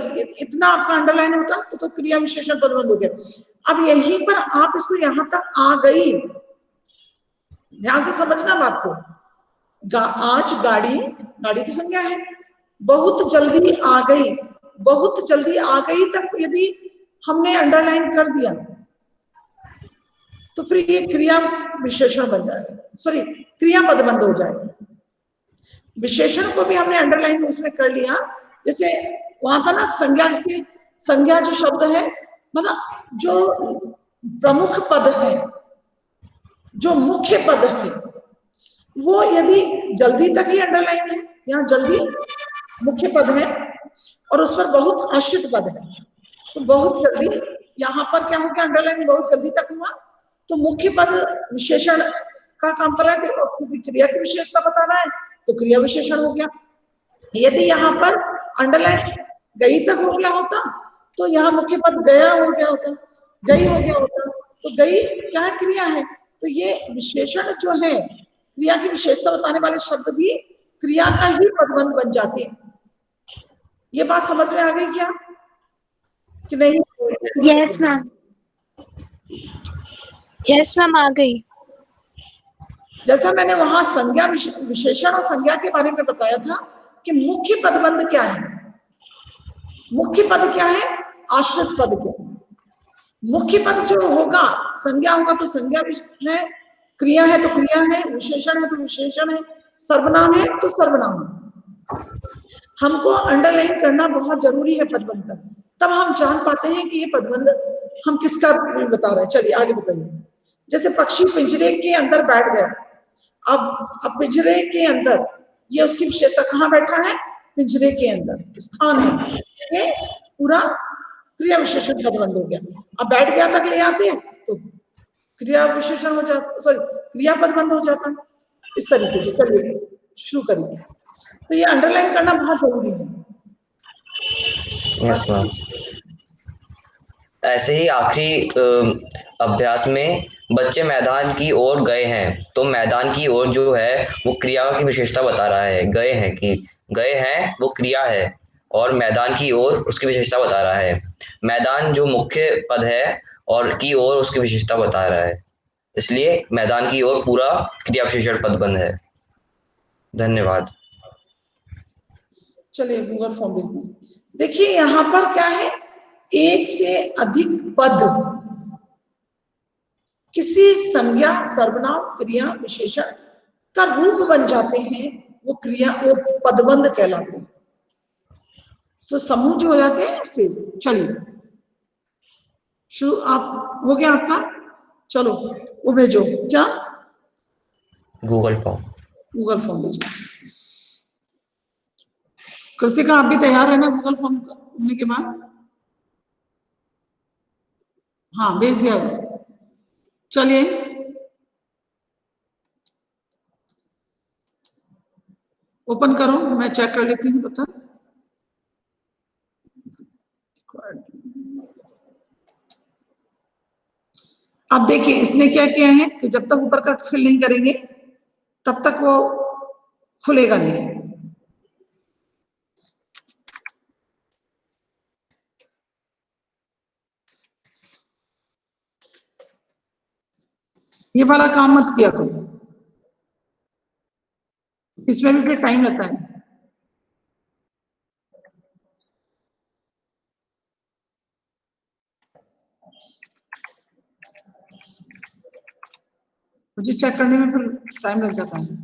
इतना आपका अंडरलाइन होता तो क्रिया विशेषण पदबंध हो गया। अब यहीं पर आप इसको यहाँ तक आ गई, ध्यान से समझना बात को। आज गाड़ी की संज्ञा है, बहुत जल्दी आ गई, बहुत जल्दी आ गई तक यदि हमने अंडरलाइन कर दिया तो फिर ये क्रिया विशेषण बन जाएगा, सॉरी क्रिया पदबंध हो जाएगा। विशेषण को भी हमने अंडरलाइन उसमें कर लिया, जैसे वहां था ना संज्ञा जो शब्द है, मतलब जो प्रमुख पद है, जो मुख्य पद है, वो यदि जल्दी तक ही अंडरलाइन है, यहाँ जल्दी मुख्य पद है और उस पर बहुत आश्रित पद है, तो बहुत जल्दी यहाँ पर क्या हो गया, अंडरलाइन बहुत जल्दी तक हुआ, तो मुख्य पद विशेषण का काम कर रहा है और क्रिया की विशेषता बता रहा है तो क्रिया विशेषण हो गया। यदि यहाँ पर अंडरलाइन गई तक हो गया होता तो यहाँ मुख्य पद गया हो गया होता, गई हो गया होता, तो गई क्या है, क्रिया है, तो ये विशेषण जो है क्रिया की विशेषता बताने वाले शब्द भी क्रिया का ही पदबंध बन जाते हैं। ये बात समझ में आ गई क्या कि नहीं? यस मैम, यस मैम आ गई। जैसा मैंने वहां संज्ञा विशेषण और संज्ञा के बारे में बताया था कि मुख्य पदबंध क्या है, मुख्य पद क्या है, आश्रित पद क्या है। मुख्य पद जो होगा, संज्ञा होगा तो संज्ञा है, क्रिया है तो क्रिया है, विशेषण है तो विशेषण है, सर्वनाम है तो सर्वनाम है। हमको अंडरलाइन करना बहुत जरूरी है पदबंध तक, तब हम जान पाते हैं कि ये पदबंध हम किसका बता रहे हैं। चलिए आगे बताइए। जैसे पक्षी पिंजरे के अंदर बैठ गया, अब पिंजरे के अंदर, ये उसकी विशेषता, कहाँ बैठा है, पिंजरे के अंदर, स्थान है, ये पूरा क्रिया विशेषण पदबंध हो गया। अब बैठ गया तक ले आते हैं तो क्रिया विशेषण हो जाता, सॉरी क्रिया पदबंध हो जाता है। इस तरीके से चलिए शुरू करिए। तो ये अंडरलाइन करना बहुत जरूरी है। Yes ma'am. ऐसे ही आखिरी अभ्यास में बच्चे मैदान की ओर गए हैं, तो मैदान की ओर जो है वो क्रिया की विशेषता बता रहा है। गए हैं वो क्रिया है और मैदान की ओर उसकी विशेषता बता रहा है। मैदान जो मुख्य पद है और की ओर उसकी विशेषता बता रहा है, इसलिए मैदान की ओर पूरा क्रिया विशेषण पदबंध है। धन्यवाद। चलिए गूगल फॉर्म भेज दीजिए। देखिए यहाँ पर क्या है, एक से अधिक पद किसी संज्ञा, सर्वनाम, क्रिया, विशेषण का रूप बन जाते हैं, वो पदबंध कहलाते हैं। तो समूह जो हो जाते हैं उससे। चलिए शुरू, आप हो गया आपका, चलो वो भेजो, क्या गूगल फॉर्म भेजो। कृतिका आप भी तैयार है ना गूगल फॉर्म होने के बाद? हाँ भेज दिया। चलिए ओपन करो, मैं चेक कर लेती हूँ तब तक। अब देखिए इसने क्या किया है कि जब तक ऊपर का फिल नहीं करेंगे तब तक वो खुलेगा नहीं। ये वाला काम मत किया करो, इसमें भी फिर टाइम लगता है। मुझे चेक करने में फिर टाइम लग जाता है।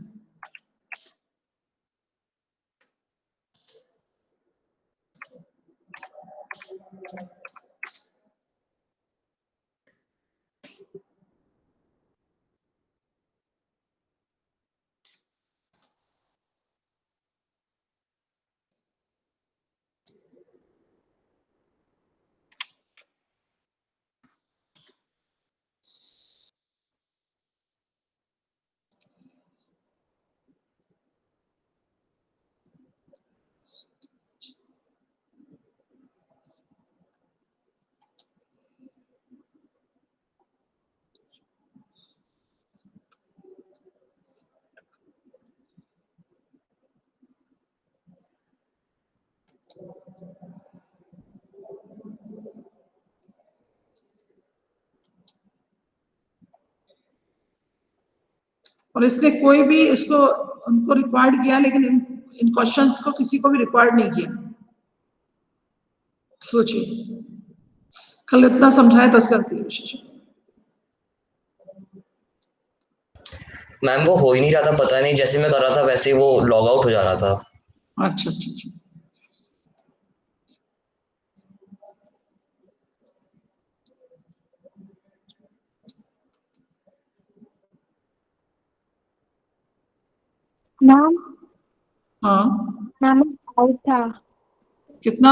और इसने कोई भी इसको उनको रिक्वायर्ड किया, लेकिन इन क्वेश्चंस को किसी को भी रिक्वायर्ड नहीं किया। सोचिए, कल इतना समझाया तो उसका क्रिया विशेषण। मैम वो हो ही नहीं रहा था, पता नहीं, जैसे मैं कर रहा था वैसे ही वो लॉग आउट हो जा रहा था। अच्छा अच्छा अच्छा। मैम हाँ मैम डाउट था। कितना?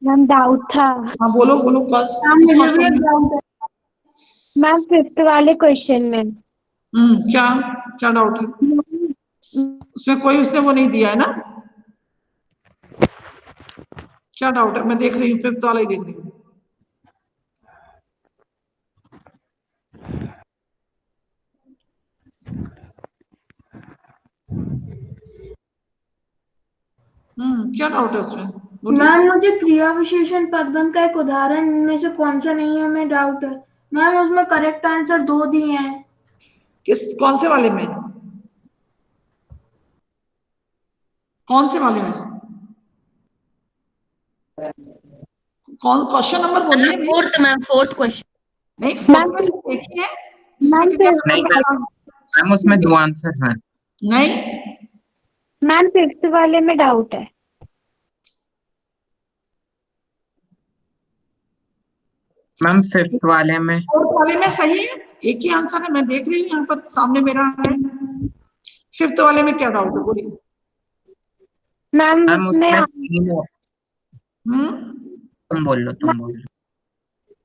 मैम डाउट था। हाँ बोलो बोलो, मैम किस मुझे भी क्वेश्चन एक में? डाउट है मैम, 5th वाले क्वेश्चन में। क्या क्या डाउट है उसमें? कोई उसने वो नहीं दिया है ना? क्या डाउट है? मैं देख रही हूँ, 5th वाला ही देख रही हूँ। क्या डाउट है उसमें? मैम मुझे क्रिया विशेषण पदबंध का एक उदाहरण इनमें से कौन सा नहीं है हमें डाउट है। मैम उसमें करेक्ट आंसर 2 दिए हैं। कौन से वाले में? कौन से वाले में? कौन क्वेश्चन नंबर बोलिए? Fourth ma'am, fourth question. नहीं, फोर्थ एक ही है जिसमें मैम उसमें 2 आंसर हैं। नहीं मैम 5th वाले में डाउट है। मैम 5th वाले में, 4th वाले में सही है, एक ही आंसर है। मैं देख रही हूँ यहाँ पर सामने मेरा है। 5th वाले में क्या डाउट है बोलिए? मैम उसमें तुम बोल लो।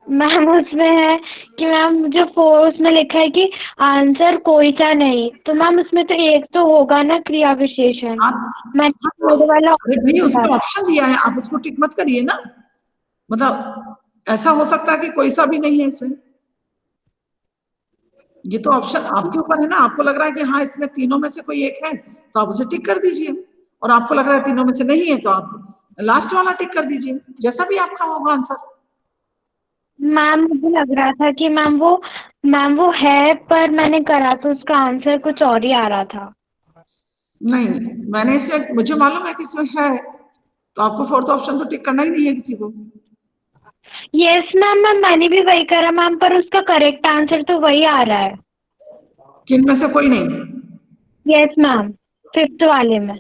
मैम उसमें है कि मैम जो उसमें लिखा है कि आंसर कोई सा नहीं, तो मैम उसमें तो एक तो होगा ना क्रिया विशेषण। वाला अरे भाई उसमें ऑप्शन दिया है, आप उसको टिक मत करिए ना। मतलब ऐसा हो सकता है कि कोई सा भी नहीं है इसमें। ये तो ऑप्शन आपके ऊपर है ना। आपको लग रहा है कि हाँ इसमें तीनों में से कोई एक है तो आप उसे टिक कर दीजिए, और आपको लग रहा है तीनों में से नहीं है तो आप लास्ट वाला टिक कर दीजिए, जैसा भी आपका होगा आंसर। मैम मुझे लग रहा था कि मैम वो है, पर मैंने करा तो उसका आंसर कुछ और ही आ रहा था। नहीं, मैंने इसे, मुझे मालूम है कि इसमें है, तो आपको 4th ऑप्शन तो टिक करना ही नहीं है किसी को। यस मैम, मैंने भी वही करा मैम, पर उसका करेक्ट आंसर तो वही आ रहा है। किन में से कोई नहीं? यस मैम, 5th वाले में।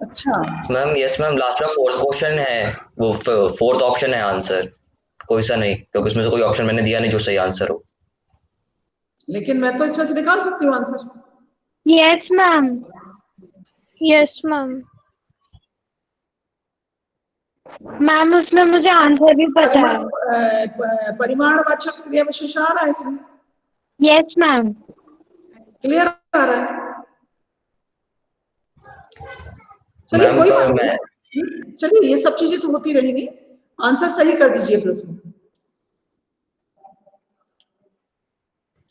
अच्छा मैम यस मैम, लास्ट में 4th क्वेश्चन है, वो 4th ऑप्शन है आंसर, कोई सा नहीं, क्योंकि उसमें से कोई ऑप्शन मैंने दिया नहीं जो सही आंसर हो। लेकिन मैं तो इसमें से निकाल सकती हूँ answer. Yes ma'am. Yes ma'am. Ma'am उसमें मुझे आंसर भी पता है। परिमाणवाचक क्रिया विशेषण आ रहा है इसमें। Yes ma'am. क्लियर आ रहा है? चलिए मैम कोई पर बात नहीं, चलिए ये सब चीजें तो होती रहेंगी। आंसर सही कर दीजिए फिर उसमें।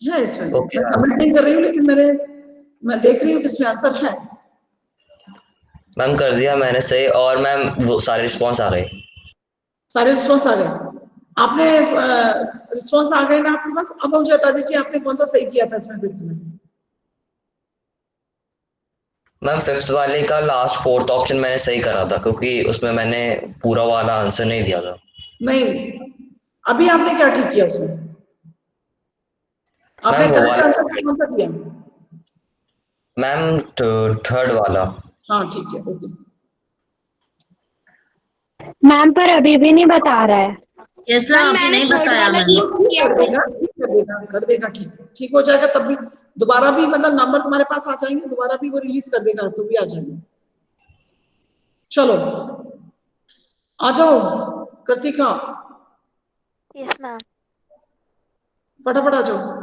है इसमें मैं सबमिट नहीं कर रही हूँ, लेकिन मैं देख रही हूँ कि इसमें आंसर है। मैम कर दिया मैंने सही, और मैम वो सारे रिस्पॉन्स आ गए। सारे रिस्पॉन्स आ गए? आपने रिस्पॉन्स आ गए ना आपके पास? अब मुझे बता दीजिए आपने कौन सा सही किया था इसमें 5th में? मैम 5th वाले का लास्ट 4th ऑप्शन मैंने सही करा था, क्योंकि उसमें मैंने पूरा वाला आंसर नहीं दिया था। नहीं, अभी आपने क्या ठीक किया उसमें? आपने मैम वो करेक्ट वाला आंसर कौन सा दिया? मैम 3rd वाला। हाँ ठीक है, ओके। मैम पर अभी भी नहीं बता रहा है। यस मैम, अभी नहीं बताया मैंने। कर देगा ठीक हो जाएगा। तब भी दोबारा भी मतलब नंबर तुम्हारे पास आ जाएंगे, दोबारा भी वो रिलीज कर देगा तो भी आ जाएंगे। चलो आ जाओ कृतिका। Yes ma'am. फटाफट आ जाओ।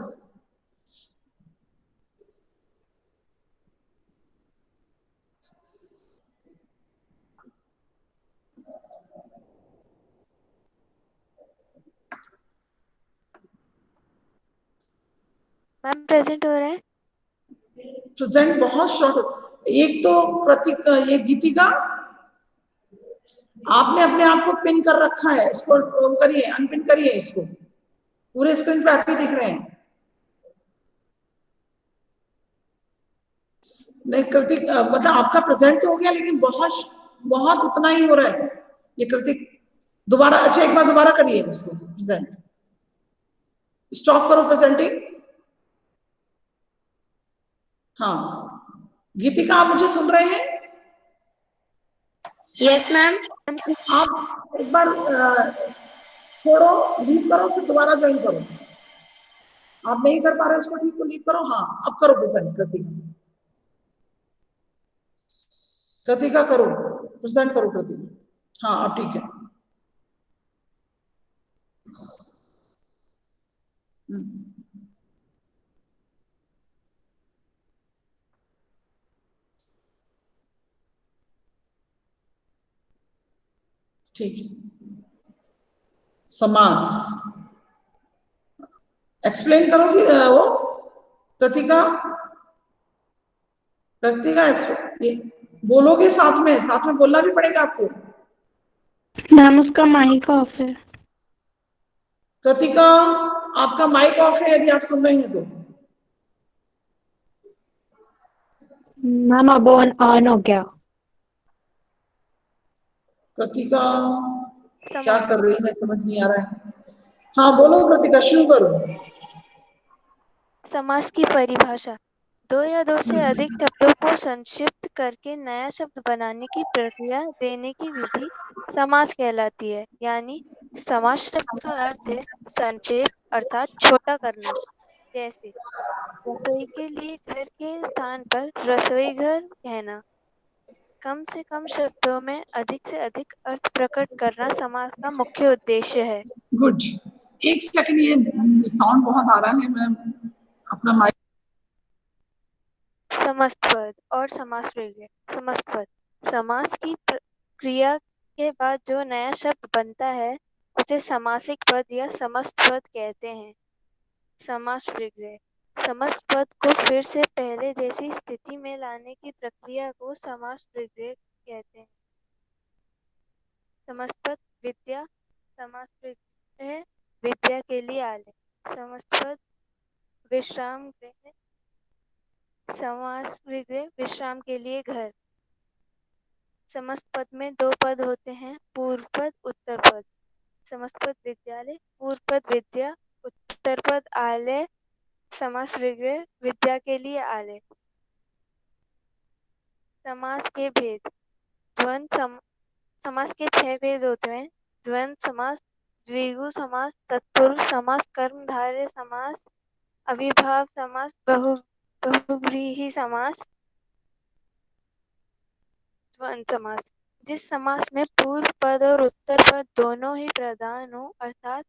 मैम प्रेजेंट हो रहा है। प्रेजेंट बहुत शॉर्ट। एक तो कृतिक, ये गीतिका, आपने अपने आप को पिन कर रखा है, इसको करिए, अनपिन करिए इसको। पूरे स्क्रीन पे आप ही दिख रहे हैं। नहीं कृतिक, मतलब आपका प्रेजेंट तो हो गया, लेकिन बहुत बहुत उतना ही हो रहा है ये कृतिक। दोबारा, अच्छा एक बार दोबारा करिए उसको प्रेजेंट, स्टॉप करो प्रेजेंटिंग। हाँ गीतिका, आप मुझे सुन रहे हैं? Yes ma'am. आप एक बार छोड़ो, लीव करो, फिर दोबारा ज्वाइन करो। आप नहीं कर पा रहे उसको ठीक, तो लीव करो। हाँ अब करो प्रेजेंट कृतिका। कृतिका करो, प्रेजेंट करो कृतिका। हाँ अब ठीक है। ठीक है। समास एक्सप्लेन करोगी वो कृतिका? कृतिका बोलोगे साथ में बोलना भी पड़ेगा आपको। मैम उसका माइक ऑफ है। कृतिका आपका माइक ऑफ है यदि आप सुन रही हैं तो। मैम अब ऑन हो गया। कृतिका क्या समास कर रही है समझ नहीं आ रहा है। हाँ बोलो कृतिका, शुरू करो। समास की परिभाषा दो या दो से अधिक शब्दों को संक्षिप्त करके नया शब्द बनाने की प्रक्रिया देने की विधि समास कहलाती है। यानी समास शब्द का अर्थ है संक्षेप अर्थात छोटा करना। जैसे रसोई के लिए घर के स्थान पर रसोई घर कहना। कम से कम शब्दों में अधिक से अधिक अर्थ प्रकट करना समास का मुख्य उद्देश्य है। गुड। एक सेकंड, ये साउंड बहुत आ रहा है, मैं अपना माइक। समस्त पद और समास विग्रह। समस्त पद समास की क्रिया के बाद जो नया शब्द बनता है उसे समासिक पद या समस्त पद कहते हैं। समास विग्रह समस्त पद को फिर से पहले जैसी स्थिति में लाने की प्रक्रिया को समास विग्रह कहते हैं। समस्त पद विद्या समास विग्रह विद्या के लिए आले। समस्त पद विश्राम गृह समास विग्रह विश्राम के लिए घर। समस्त पद में दो पद होते हैं, पूर्व पद उत्तर पद। समस्त पद विद्यालय पूर्व पद विद्या उत्तर पद आलय समास विग्रह विद्या के लिए आलय। समास के भेद द्वंद्व समास के 6 भेद होते हैं। द्वंद्व समास, द्विगु समास, तत्पुरुष समास, कर्मधारय समास, अविभाव समास, बहुव्रीहि समास। द्वंद्व समास जिस समास में पूर्व पद और उत्तर पद दोनों ही प्रधान हो अर्थात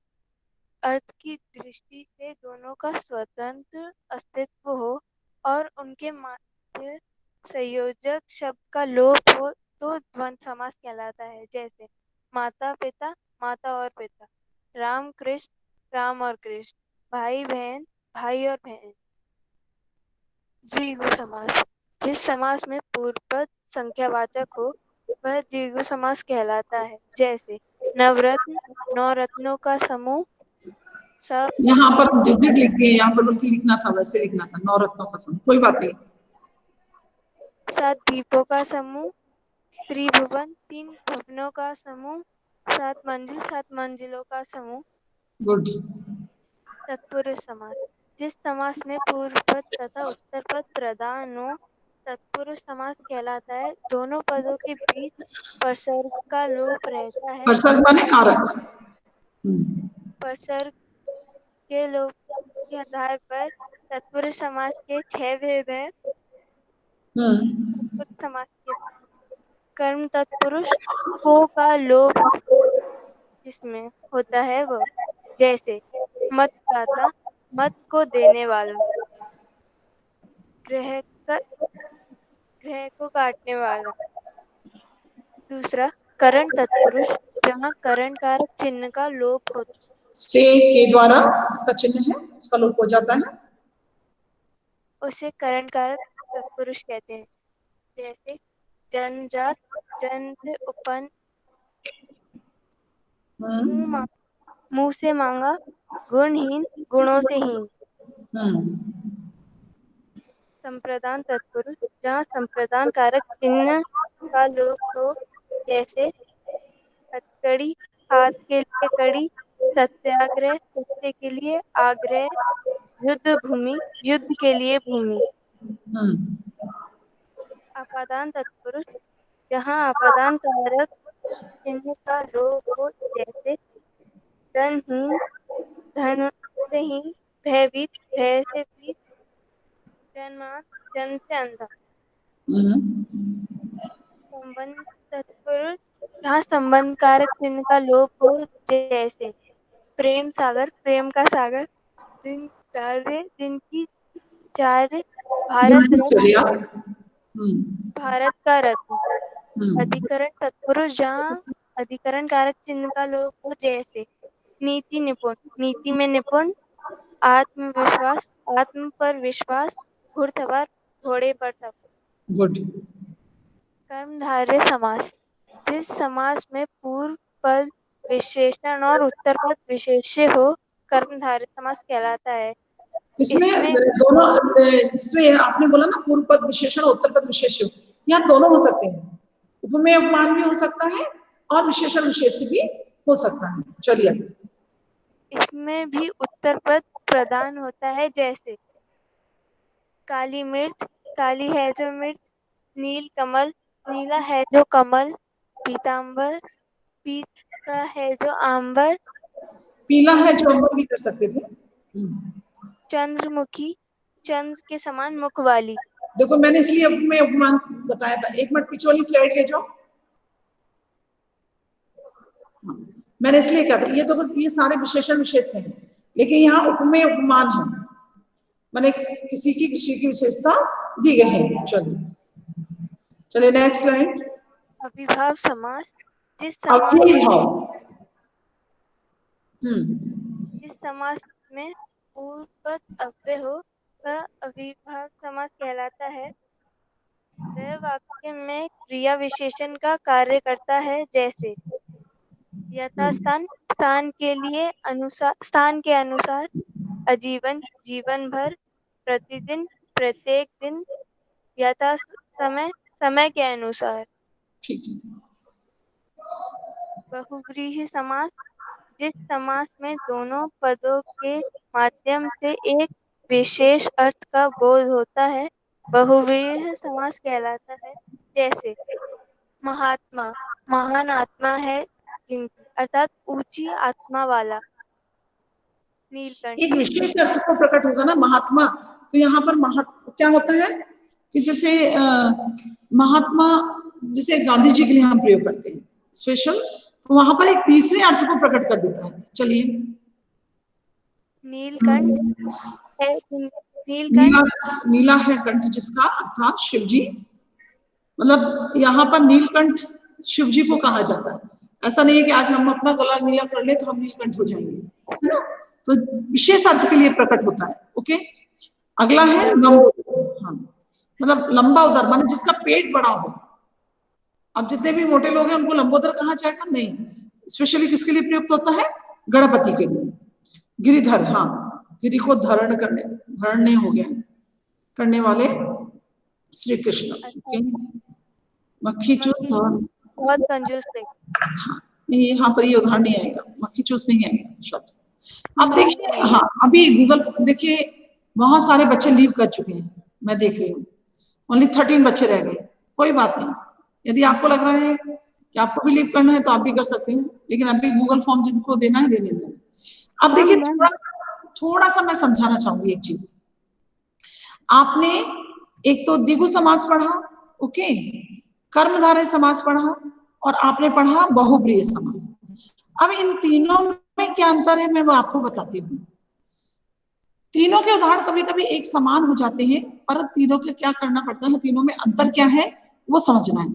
अर्थ की दृष्टि से दोनों का स्वतंत्र अस्तित्व हो और उनके मध्य संयोजक शब्द का लोप हो तो द्वंद्व समास कहलाता है। जैसे माता पिता, माता और पिता, राम कृष्ण, राम और कृष्ण, भाई बहन, भाई और बहन। द्विगु समास जिस समास में पूर्व पद संख्यावाचक हो वह द्विगु समास कहलाता है। जैसे नवरत्न, नौ रत्नों का समूह। सब यहाँ पर डिजिट लिख दिए, यहाँ पर बल्कि लिखना था, वैसे लिखना था, 9 रत्नों का समूह, कोई बात नहीं। 7 द्वीपों का समूह। त्रिभुवन, 3 भवनों का समूह। 7 मंजिल, 7 मंजिलों का समूह। गुड। तत्पुरुष समास जिस समास में पूर्व पद तथा उत्तर पद प्रधान हो तत्पुरुष समास कहलाता है। दोनों पदों के बीच परसर्ग का लोप रहता है। परसर्ग माने कारक। परसर्ग के लोप के आधार पर तत्पुरुष समास के 6 भेद हैं। तत्पुरुष समास के कर्म तत्पुरुष को का लोप जिसमें होता है वह। जैसे मत दाता, मत को देने वाला। ग्रह को काटने वाला। दूसरा करण तत्पुरुष जहाँ करण कारक चिन्ह का लोप होता से के द्वारा इसका चिन्ह है, उसका लोप हो जाता है, उसे करण कारक तत्पुरुष कहते हैं। जैसे जनजात, जन से उपन, मुंह से मांगा, गुणहीन, गुणों से हीन। संप्रदान तत्पुरुष, जहाँ संप्रदान कारक चिन्ह का लोप हो, जैसे हथकड़ी, हाथ के लिए कड़ी, सत्याग्रह, सत्य के लिए आग्रह, युद्ध भूमि, युद्ध के लिए भूमि। अपादान तत्पुरुष, जहाँ अपादान कारक चिन्ह का लोप हो, जैसे धनहीन, धन से हीन, भयभीत, भय से भीत, जन्मान, जन्म से अंधा। संबंध तत्पुरुष, जहाँ संबंध कारक चिन्ह का लोप हो, जैसे प्रेम सागर, प्रेम का सागर, दिन कार्य, दिन की चार्य, भारत रत्न, भारत का रत्न। अधिकरण तत्पुरुष, जहाँ अधिकरण कारक चिन्ह का लोप हो, जैसे नीति निपुण, नीति में निपुण, आत्मविश्वास, आत्म पर विश्वास, घुड़सवार, घोड़े पर सवार। गुड। कर्मधारय समास, जिस समास में पूर्व पद विशेषण और उत्तर पद विशेष्य हो, कर्मधारय समास कहलाता है। इसमें दोनों, जिसमें आपने बोला ना पूर्व पद विशेषण उत्तर पद विशेष्य, यहाँ दोनों हो सकते हैं, उपमेय उपमान भी हो सकता है और विशेषण विशेष्य भी हो सकता है। चलिए, इसमें भी उत्तर पद प्रदान होता है, जैसे काली मिर्च, काली है जो मिर्च, नील कमल, नीला है जो कमल, पीतांबर, पीता है जो आंबर, पीला है जो अंबर भी कर सकते थे। चंद्रमुखी, चंद्र के समान मुख वाली। देखो मैंने इसलिए उपमेय उपमान बताया था। एक मिनट पीछे वाली स्लाइड ले जाओ। मैंने इसलिए कहा था, ये तो बस ये सारे विशेषण विशेष हैं, लेकिन यहाँ उपमेय उपमान है, माने किसी की विशेषता दी गई है। चलिए नेक्स्ट स्लाइड। अविभाव समास, जिस समास में पूर्व पद अव्यय हो, वह अविभाव समास कहलाता है। वह वाक्य में क्रिया विशेषण का कार्य करता है, जैसे यथास्थान, स्थान के लिए अनुसार, स्थान के अनुसार, आजीवन, जीवन भर, प्रतिदिन, प्रत्येक दिन, यथा समय, समय के अनुसार। ठीक है। बहुव्रीहि समास, जिस समास में दोनों पदों के माध्यम से एक विशेष अर्थ का बोध होता है, बहुव्रीहि समास कहलाता है। जैसे महात्मा, महान आत्मा है जिनकी, अर्थात ऊंची आत्मा वाला। नीलकंठ, एक विशेष अर्थ को प्रकट होगा ना महात्मा, तो यहाँ पर क्या होता है कि जैसे महात्मा, जिसे गांधी जी के लिए हम प्रयोग करते हैं स्पेशल, तो वहां पर एक तीसरे अर्थ को प्रकट कर देता है। चलिए, नीलकंठ है, नीला है कंठ जिसका, अर्थात शिव जी, मतलब यहाँ पर नीलकंठ शिव जी को कहा जाता है। ऐसा नहीं है कि आज हम अपना गला नीला कर ले तो हम नीलकंठ हो जाएंगे, है ना, तो विशेष अर्थ के लिए प्रकट होता है। ओके, अगला है हाँ, मतलब लंबा उदर, माने जिसका पेट बड़ा हो। अब जितने भी मोटे लोग हैं उनको लंबोदर कहा जाएगा नहीं, स्पेशली किसके लिए प्रयुक्त होता है, गणपति के लिए। गिरिधर, हाँ, गिरि को धरण नहीं हो गया करने वाले श्री कृष्ण। मक्खी चूस बहुत कंजूस थे। हाँ, नहीं यहाँ पर ये उदाहरण नहीं आएगा, मक्खी चूस नहीं आएगा शब्द। अब देखिए, हाँ, अभी गूगल देखिए बहुत सारे बच्चे लीव कर चुके हैं, मैं देख रही हूँ, ओनली 13 बच्चे रह गए। कोई बात नहीं, यदि आपको लग रहा है कि आपको भी लीव करना है तो आप भी कर सकते हैं, लेकिन अभी गूगल फॉर्म जिनको देना है देने दें। अब देखिए थोड़ा सा मैं समझाना चाहूंगी एक चीज। आपने एक तो द्विगु समास पढ़ा, ओके, कर्मधारय समास पढ़ा, और आपने पढ़ा बहुब्रीहि समास। अब इन तीनों में क्या अंतर है मैं वो आपको बताती हूँ। तीनों के उदाहरण कभी कभी एक समान हो जाते हैं, पर तीनों के क्या करना पड़ता है, तीनों में अंतर क्या है वो समझना है।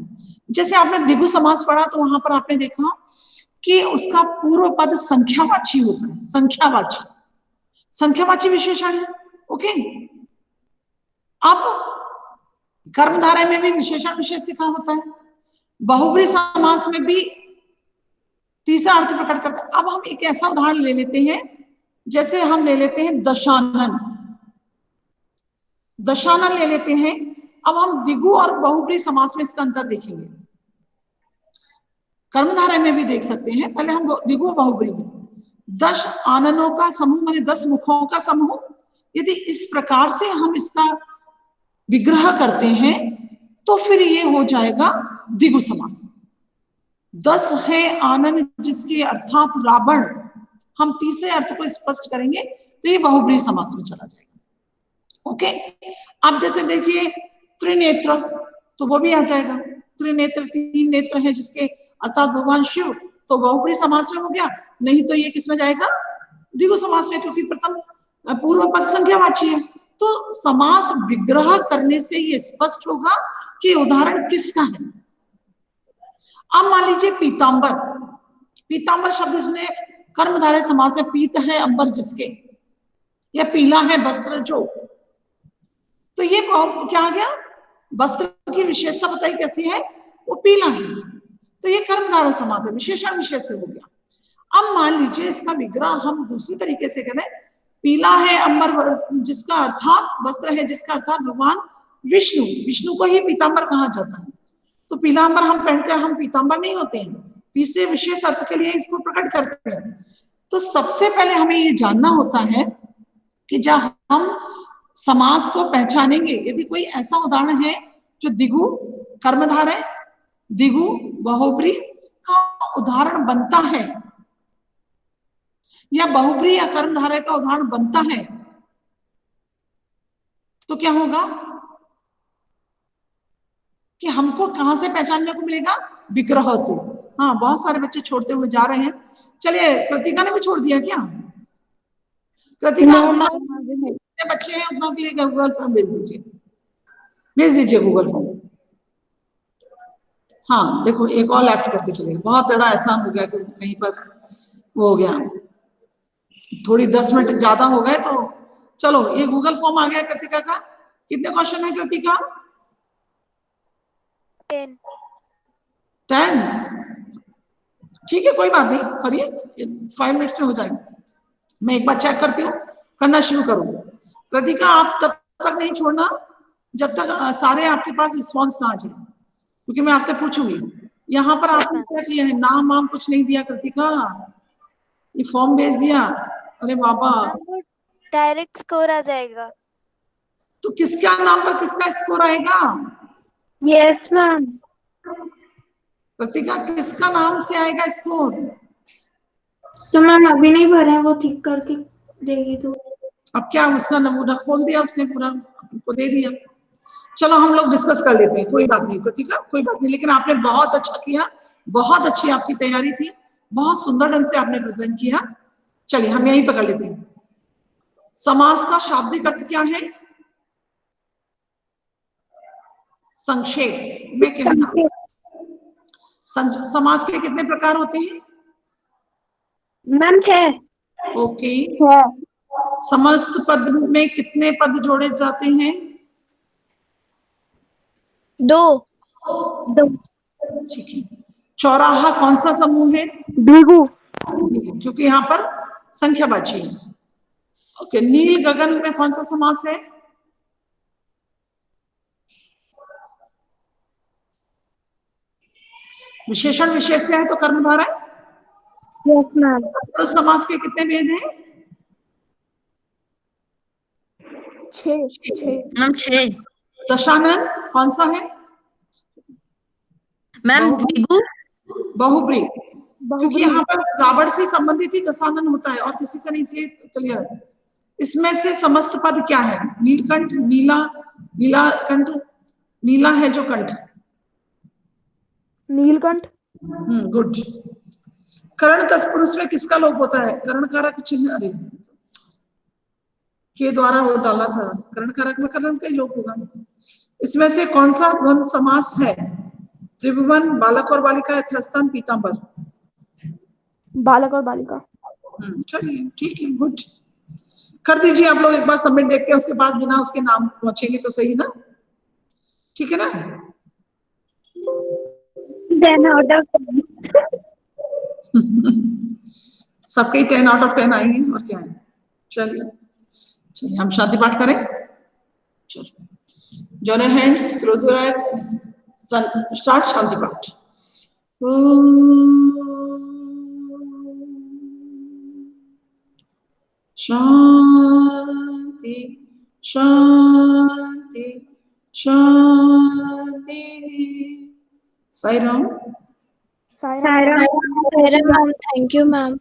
जैसे आपने द्विगु समास पढ़ा तो वहां पर आपने देखा कि उसका पूर्व पद संख्यावाची होता है, संख्यावाची विशेषण है। ओके, अब कर्मधारय में भी विशेषण विशेष का होता है, बहुब्रीहि समास में भी तीसरा अर्थ प्रकट करता है। अब हम एक ऐसा उदाहरण ले लेते हैं, जैसे हम ले लेते हैं दशानन। दशानन ले लेते हैं। अब हम द्विगु और बहुब्री समास में इसका अंतर देखेंगे, कर्मधारय में भी देख सकते हैं। पहले हम द्विगु और बहुब्री में, 10 आननों का समूह माने 10 मुखों का समूह, यदि इस प्रकार से हम इसका विग्रह करते हैं तो फिर ये हो जाएगा द्विगु समास। 10 है आनन जिसके अर्थात रावण, हम तीसरे अर्थ को स्पष्ट करेंगे तो ये बहुब्री समास में चला जाएगा। ओके, अब जैसे देखिए त्रिनेत्र, तो वो भी आ जाएगा। त्रिनेत्र 3 नेत्र है जिसके अर्थात भगवान शिव, तो बहुब्री समास में हो गया। नहीं तो ये किस में जाएगा? द्विगु समास में, क्योंकि प्रथम पूर्व पद संख्यावाची है। तो समास विग्रह करने से ये स्पष्ट होगा कि उदाहरण किसका है। अब मान लीजिए पीतांबर, पीतांबर शब्द इसने कर्मधारय समास में, पीत है अंबर जिसके, या पीला है वस्त्र जो, तो ये क्या आ गया? वस्त्र की विशेषता बताई कैसी है? वो पीला है, तो ये कर्मधारय समास है, विशेषण विशेष से हो गया। अब मान लीजिए इसका विग्रह हम दूसरी तरीके से करें, पीला है अंबर जिसका अर्थात वस्त्र है जिसका अर्थात भगवान विष्णु, विष्णु को ही पीतांबर कहा जाता है। तो पीलांबर हम पहनते हैं, हम पीतांबर नहीं होते हैं, तीसरे विशेष अर्थ के लिए इसको प्रकट करते हैं। तो सबसे पहले हमें ये जानना होता है कि जब हम समास को पहचानेंगे, यदि कोई ऐसा उदाहरण है जो द्विगु कर्मधारय, द्विगु बहुब्री का उदाहरण बनता है, या बहुब्री या कर्मधारय का उदाहरण बनता है, तो क्या होगा कि हमको कहां से पहचानने को मिलेगा? विग्रह से। हाँ, बहुत सारे बच्चे छोड़ते हुए जा रहे हैं। चलिए, कृतिका ने भी छोड़ दिया क्या? कृतिका, जितने बच्चे हैं उतना के लिए गूगल फॉर्म भेज दीजिए, भेज दीजिए गूगल फॉर्म। हाँ देखो, एक और लेफ्ट करके चलिए, बहुत बड़ा एहसान हो गया कि कहीं पर वो हो गया, थोड़ी 10 मिनट ज्यादा हो गए। तो चलो, ये गूगल फॉर्म आ गया कृतिका का। कितने क्वेश्चन है कृतिका? 10। ठीक है, कोई बात नहीं, करिए, 5 मिनट्स में हो जाएगी। मैं एक बार चेक करती हूँ, करना शुरू करो। कृतिका, आप तब तक नहीं छोड़ना जब तक सारे आपके पास रिस्पॉन्स ना आ जाए, क्योंकि मैं आपसे पूछूंगी। यहाँ पर आपने क्या किया है? नाम वाम कुछ नहीं दिया कृतिका, ये फॉर्म भेज दिया। अरे बाबा, डायरेक्ट स्कोर आ जाएगा। तो किसका नाम पर किसका स्कोर आएगा? Yes ma'am. कृतिका, किसका नाम से आएगा स्कोर? तो मैम अभी नहीं भरे, वो ठीक करके देगी। तो अब क्या, उसका नमूना खोल दिया उसने, पूरा आपको दे दिया। चलो हम लोग डिस्कस कर लेते हैं, कोई बात नहीं कृतिका, कोई बात नहीं। लेकिन आपने बहुत अच्छा किया, बहुत अच्छी आपकी तैयारी थी, बहुत सुंदर ढंग से आपने प्रेजेंट किया। चलिए हम यहीं पकड़ लेते हैं। समास का शाब्दिक अर्थ क्या है? संक्षेप में कहना। समास के कितने प्रकार होते हैं मैम? 6। ओके। समस्त पद में कितने पद जोड़े जाते हैं? 2। ठीक है। चौराहा कौन सा समूह है? द्विगु। क्योंकि यहाँ पर संख्यावाची है। ओके। नील गगन में कौन सा समास है? विशेषण विशेष से है तो कर्मधारय। Yes ma'am. तो समास के कितने भेद हैं? 6। मैम 6। दशानन कौन सा है? मैम द्विगु बहुब्री, क्योंकि यहाँ पर रावण से संबंधित ही दशानन होता है और किसी से नहीं, इसलिए क्लियर है। इसमें से समस्त पद क्या है? नीलकंठ, नीला, नीलाकंठ, नीला है जो कंठ, नीलकंठ। गुड। करण तत्पुरुष में किसका लोप होता है? करण कारक चिन्ह, अरे के द्वारा वो डाला था, करण कारक में करण का ही लोप होगा। इसमें से कौन सा द्वंद्व समास है? त्रिभुवन, बालक और बालिका, यथास्थान, पीतांबर। बालक और बालिका। चलिए ठीक है, गुड। कर दीजिए आप लोग, एक बार सबमिट देखते हैं, उसके बाद बिना उसके नाम पहुंचेंगे तो सही ना? ठीक है ना? सबके 10 आउट ऑफ 10 आएंगे और क्या है। चलिए हम शांति पाठ करें। चलो, join your hands, close your eyes, start शांति पाठ। शांति शांति शांति। Sai Ram. Thank you, ma'am.